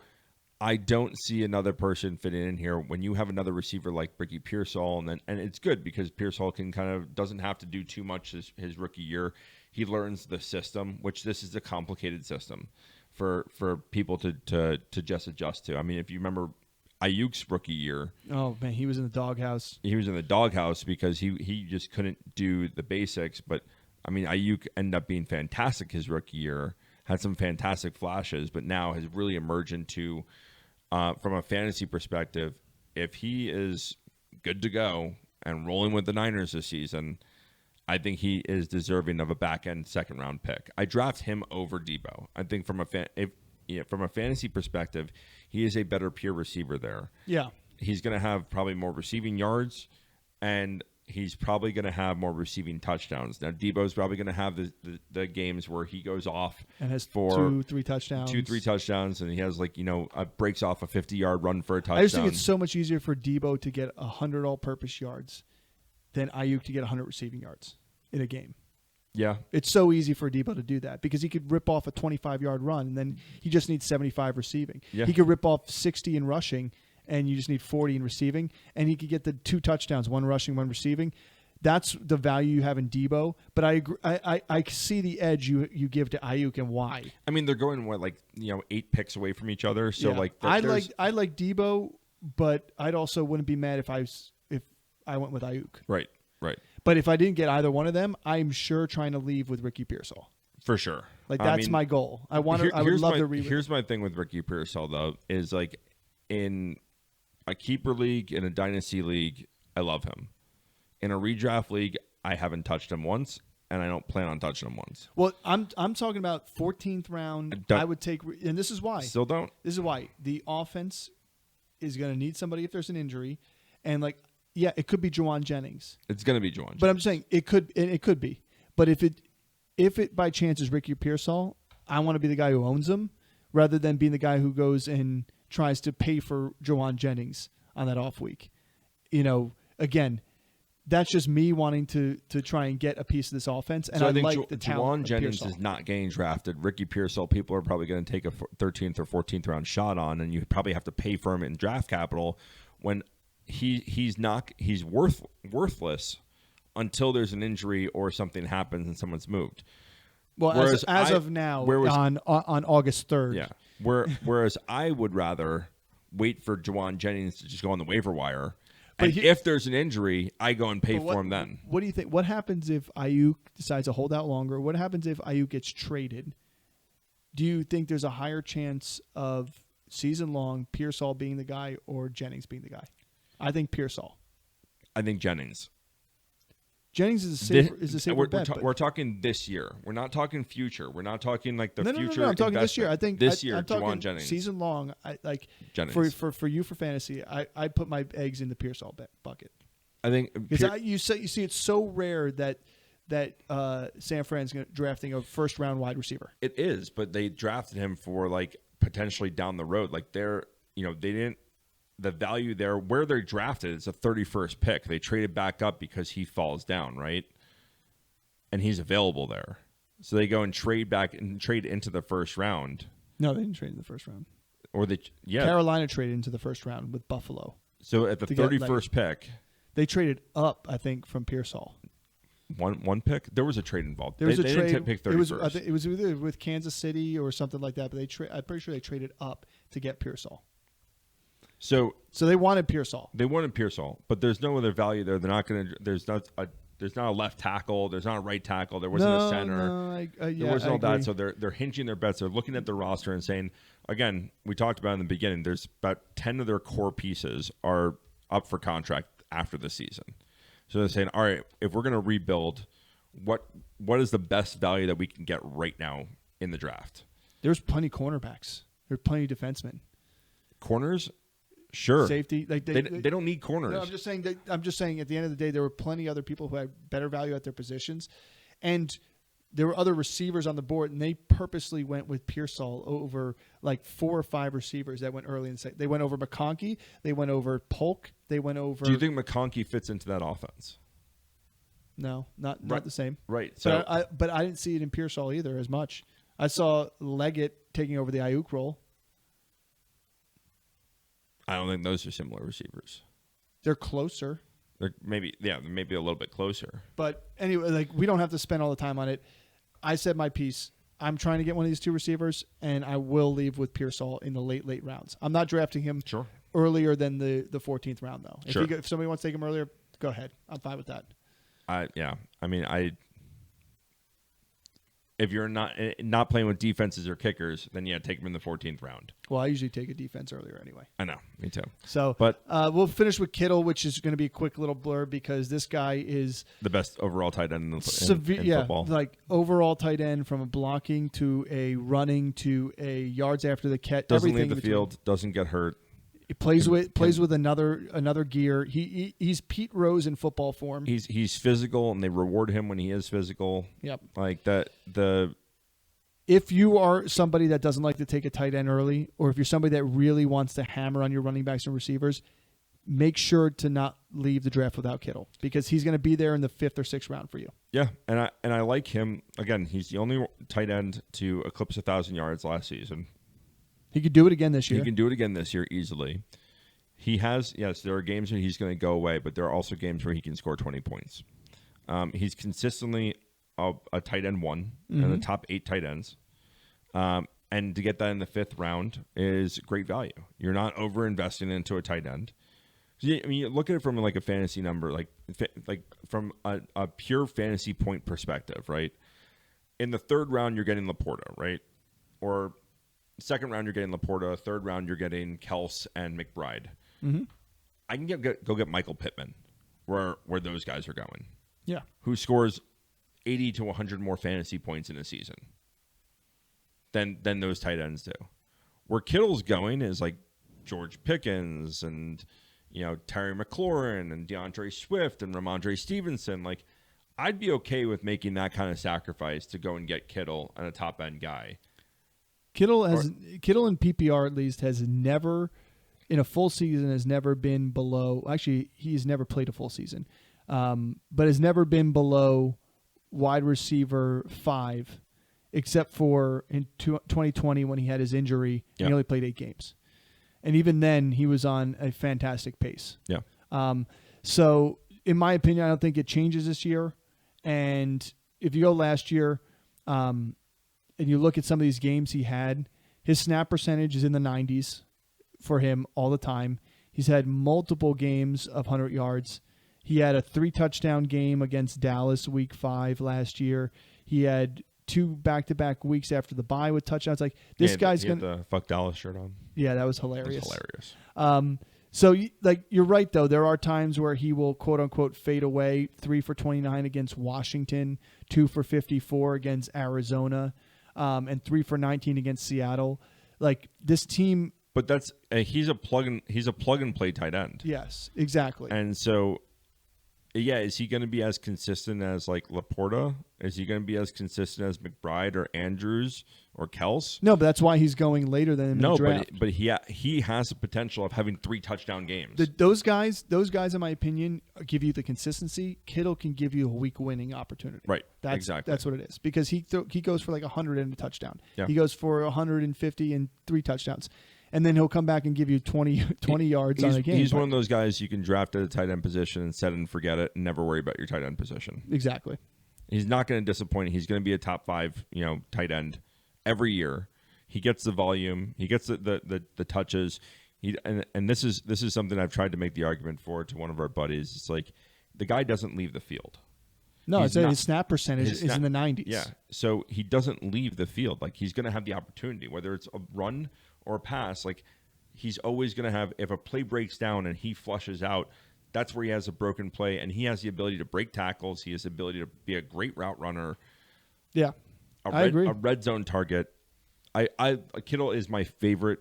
I don't see another person fitting in here when you have another receiver like Ricky Pearsall, and it's good because Pearsall doesn't have to do too much his rookie year. He learns the system, which this is a complicated system for people to just adjust to. I mean, if you remember Ayuk's rookie year, oh man, he was in the doghouse. He was in the doghouse because he just couldn't do the basics. But I mean, Ayuk ended up being fantastic his rookie year, had some fantastic flashes, but now has really emerged into. From a fantasy perspective, if he is good to go and rolling with the Niners this season, I think he is deserving of a back-end second-round pick. I draft him over Debo. I think from a fantasy perspective, he is a better pure receiver there. Yeah. He's going to have probably more receiving yards, and he's probably going to have more receiving touchdowns. Now, Debo's probably going to have the games where he goes off and has for 2-3 touchdowns. 2-3 touchdowns, and he has breaks off a 50-yard run for a touchdown. I just think it's so much easier for Debo to get 100 all-purpose yards than Ayuk to get 100 receiving yards in a game. Yeah. It's so easy for Debo to do that because he could rip off a 25-yard run, and then he just needs 75 receiving. Yeah. He could rip off 60 in rushing, and you just need 40 in receiving, and he could get the 2 touchdowns, 1 rushing, 1 receiving. That's the value you have in Debo. But I agree, I see the edge you give to Ayuk and why. I mean, they're going 8 picks away from each other. So I like Debo, but I'd also wouldn't be mad if I went with Ayuk. Right. But if I didn't get either one of them, I'm sure trying to leave with Ricky Pearsall. For sure. That's my goal. I would love to read. Here's my thing with Ricky Pearsall though is in a keeper league, in a dynasty league, I love him. In a redraft league, I haven't touched him once, and I don't plan on touching him once. Well, I'm talking about 14th round. I would take, and this is why. Still don't. This is why the offense is going to need somebody if there's an injury, and it could be Juwan Jennings. It's going to be Juwan Jennings. But I'm just saying it could be. But if it by chance is Ricky Pearsall, I want to be the guy who owns him rather than being the guy who goes and tries to pay for Jawan Jennings on that off week. Again, that's just me wanting to try and get a piece of this offense. And so I think like the talent Jawan Jennings Pearsall. is not getting drafted. Ricky Pearsall, people are probably going to take a 13th or 14th round shot on, and you probably have to pay for him in draft capital when he's worthless until there's an injury or something happens and someone's moved. Well, as of now, on August 3rd. Yeah. Whereas I would rather wait for Jawan Jennings to just go on the waiver wire. And if there's an injury, I go and pay for him then. What do you think? What happens if Ayuk decides to hold out longer? What happens if Ayuk gets traded? Do you think there's a higher chance of season-long Pearsall being the guy or Jennings being the guy? I think Pearsall. I think Jennings. Jennings is a safer bet. We're talking this year. We're not talking future. We're not talking like the future. No, I'm talking this year. I think this year, I'm talking Jawan Jennings. Season long. Jennings. For you for fantasy. I put my eggs in the Pearsall bucket. I think because you see it's so rare that San Fran's drafting a first round wide receiver. It is, but they drafted him for like potentially down the road. Like they didn't. The value there, where they're drafted, is a 31st pick. They traded back up because he falls down, right? And he's available there. So they go and trade back and trade into the first round. No, they didn't trade in the first round. Carolina traded into the first round with Buffalo. So at the 31st pick. They traded up, I think, from Pearsall. One pick? There was a trade involved. There was a trade. Didn't pick 31st. It was either with Kansas City or something like that, but I'm pretty sure they traded up to get Pearsall. So they wanted Pearsall. But there's no other value there. They're not going to. There's not a left tackle. There's not a right tackle. There wasn't a center. There wasn't all that. So they're hinging their bets. They're looking at the roster and saying, again, we talked about in the beginning. There's about 10 of their core pieces are up for contract after the season. So they're saying, all right, if we're going to rebuild, what is the best value that we can get right now in the draft? There's plenty of cornerbacks. There's plenty of defensemen. Corners. Sure. Safety. Like they don't need corners. No, I'm just saying at the end of the day, there were plenty other people who had better value at their positions. And there were other receivers on the board, and they purposely went with Pearsall over like 4 or 5 receivers that went early. They went over McConkey. They went over Polk. They went over. Do you think McConkey fits into that offense? No, not the same. Right. So, but I didn't see it in Pearsall either as much. I saw Leggett taking over the Ayuk role. I don't think those are similar receivers. They're closer. They're maybe a little bit closer. But anyway, like we don't have to spend all the time on it. I said my piece. I'm trying to get one of these 2 receivers, and I will leave with Pearsall in the late rounds. I'm not drafting him earlier than the 14th round, though. If somebody wants to take him earlier, go ahead. I'm fine with that. If you're not playing with defenses or kickers, then take them in the 14th round. Well, I usually take a defense earlier anyway. I know, me too. So, but we'll finish with Kittle, which is going to be a quick little blurb because this guy is the best overall tight end in football. Like overall tight end from a blocking to a running to a yards after the catch. Doesn't leave the field. Doesn't get hurt. He plays with another gear. He's Pete Rose in football form. He's physical, and they reward him when he is physical. Yep. Like that. If you are somebody that doesn't like to take a tight end early, or if you're somebody that really wants to hammer on your running backs and receivers, make sure to not leave the draft without Kittle because he's going to be there in the 5th or 6th round for you. Yeah, and I like him. Again, he's the only tight end to eclipse 1,000 yards last season. He could do it again this year. He can do it again this year easily. He has, there are games where he's going to go away, but there are also games where he can score 20 points. He's consistently a tight end 1 in the top 8 tight ends. And to get that in the 5th round is great value. You're not over-investing into a tight end. I mean, you look at it from like a fantasy number, like from a pure fantasy point perspective, right? In the 3rd round, you're getting Laporta, right? Or 2nd round, you're getting Laporta. 3rd round, you're getting Kels and McBride. Mm-hmm. I can go get Michael Pittman, where those guys are going. Yeah, who scores 80 to 100 more fantasy points in a season than those tight ends do. Where Kittle's going is like George Pickens and Terry McLaurin and DeAndre Swift and Ramondre Stevenson. Like I'd be okay with making that kind of sacrifice to go and get Kittle and a top end guy. Kittle in PPR at least has never, in a full season, has never been below. Actually, he's never played a full season, but has never been below wide receiver 5, except for in 2020 when he had his injury. He only played 8 games, and even then he was on a fantastic pace. Yeah. So in my opinion, I don't think it changes this year. And if you go last year, and you look at some of these games he had, his snap percentage is in the 90s for him all the time. He's had multiple games of 100 yards. He had a 3-touchdown game against Dallas week 5 last year. He had 2 back-to-back weeks after the bye with touchdowns. Like this guy's going to the fuck Dallas shirt on. Yeah, that was hilarious. That was hilarious. So you're right though. There are times where he will quote unquote fade away. 3 for 29 against Washington, 2 for 54 against Arizona, and 3 for 19 against Seattle. Like this team. But that's he's a plug and play tight end. Yes, exactly. And so, yeah, is he going to be as consistent as like Laporta? Is he going to be as consistent as McBride or Andrews or Kels? No, but that's why he's going later than in the draft. But he has the potential of having 3 touchdown games. Those guys, in my opinion, give you the consistency. Kittle can give you a week winning opportunity. Right. Exactly. That's what it is because he goes for like 100 and a touchdown. Yeah. He goes for 150 and 3 touchdowns. And then he'll come back and give you 20 yards on a game. He's one of those guys you can draft at a tight end position and set it and forget it and never worry about your tight end position. Exactly. He's not going to disappoint. He's going to be a top 5, tight end every year. He gets the volume. He gets the touches. And this is something I've tried to make the argument for to one of our buddies. It's like the guy doesn't leave the field. No, his snap percentage is in the 90s. Yeah, so he doesn't leave the field. Like he's going to have the opportunity, whether it's a run or a pass. Like he's always going to have. If a play breaks down and he flushes out, that's where he has a broken play, and he has the ability to break tackles. He has the ability to be a great route runner. Yeah, I agree. A red zone target. Kittle is my favorite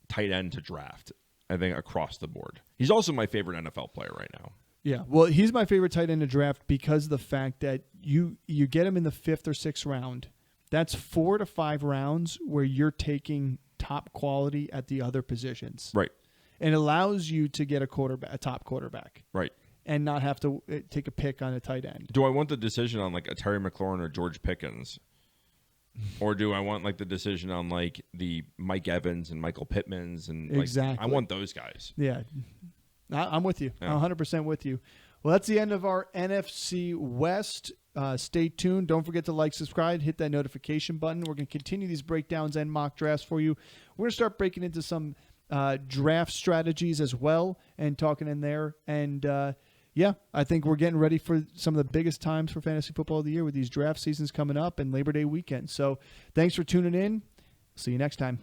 tight end to draft. I think across the board. He's also my favorite NFL player right now. Yeah, well, he's my favorite tight end to draft because of the fact that you get him in the 5th or 6th round. That's 4 to 5 rounds where you're taking top quality at the other positions. Right. And it allows you to get a top quarterback. Right. And not have to take a pick on a tight end. Do I want the decision on like a Terry McLaurin or George Pickens? Or do I want like the decision on like the Mike Evans and Michael Pittmans and like, exactly? I want those guys. Yeah. I'm with you. Yeah. 100% with you. Well, that's the end of our NFC West. Stay tuned. Don't forget to like, subscribe, hit that notification button. We're going to continue these breakdowns and mock drafts for you. We're going to start breaking into some draft strategies as well and talking in there. And, I think we're getting ready for some of the biggest times for fantasy football of the year with these draft seasons coming up and Labor Day weekend. So thanks for tuning in. See you next time.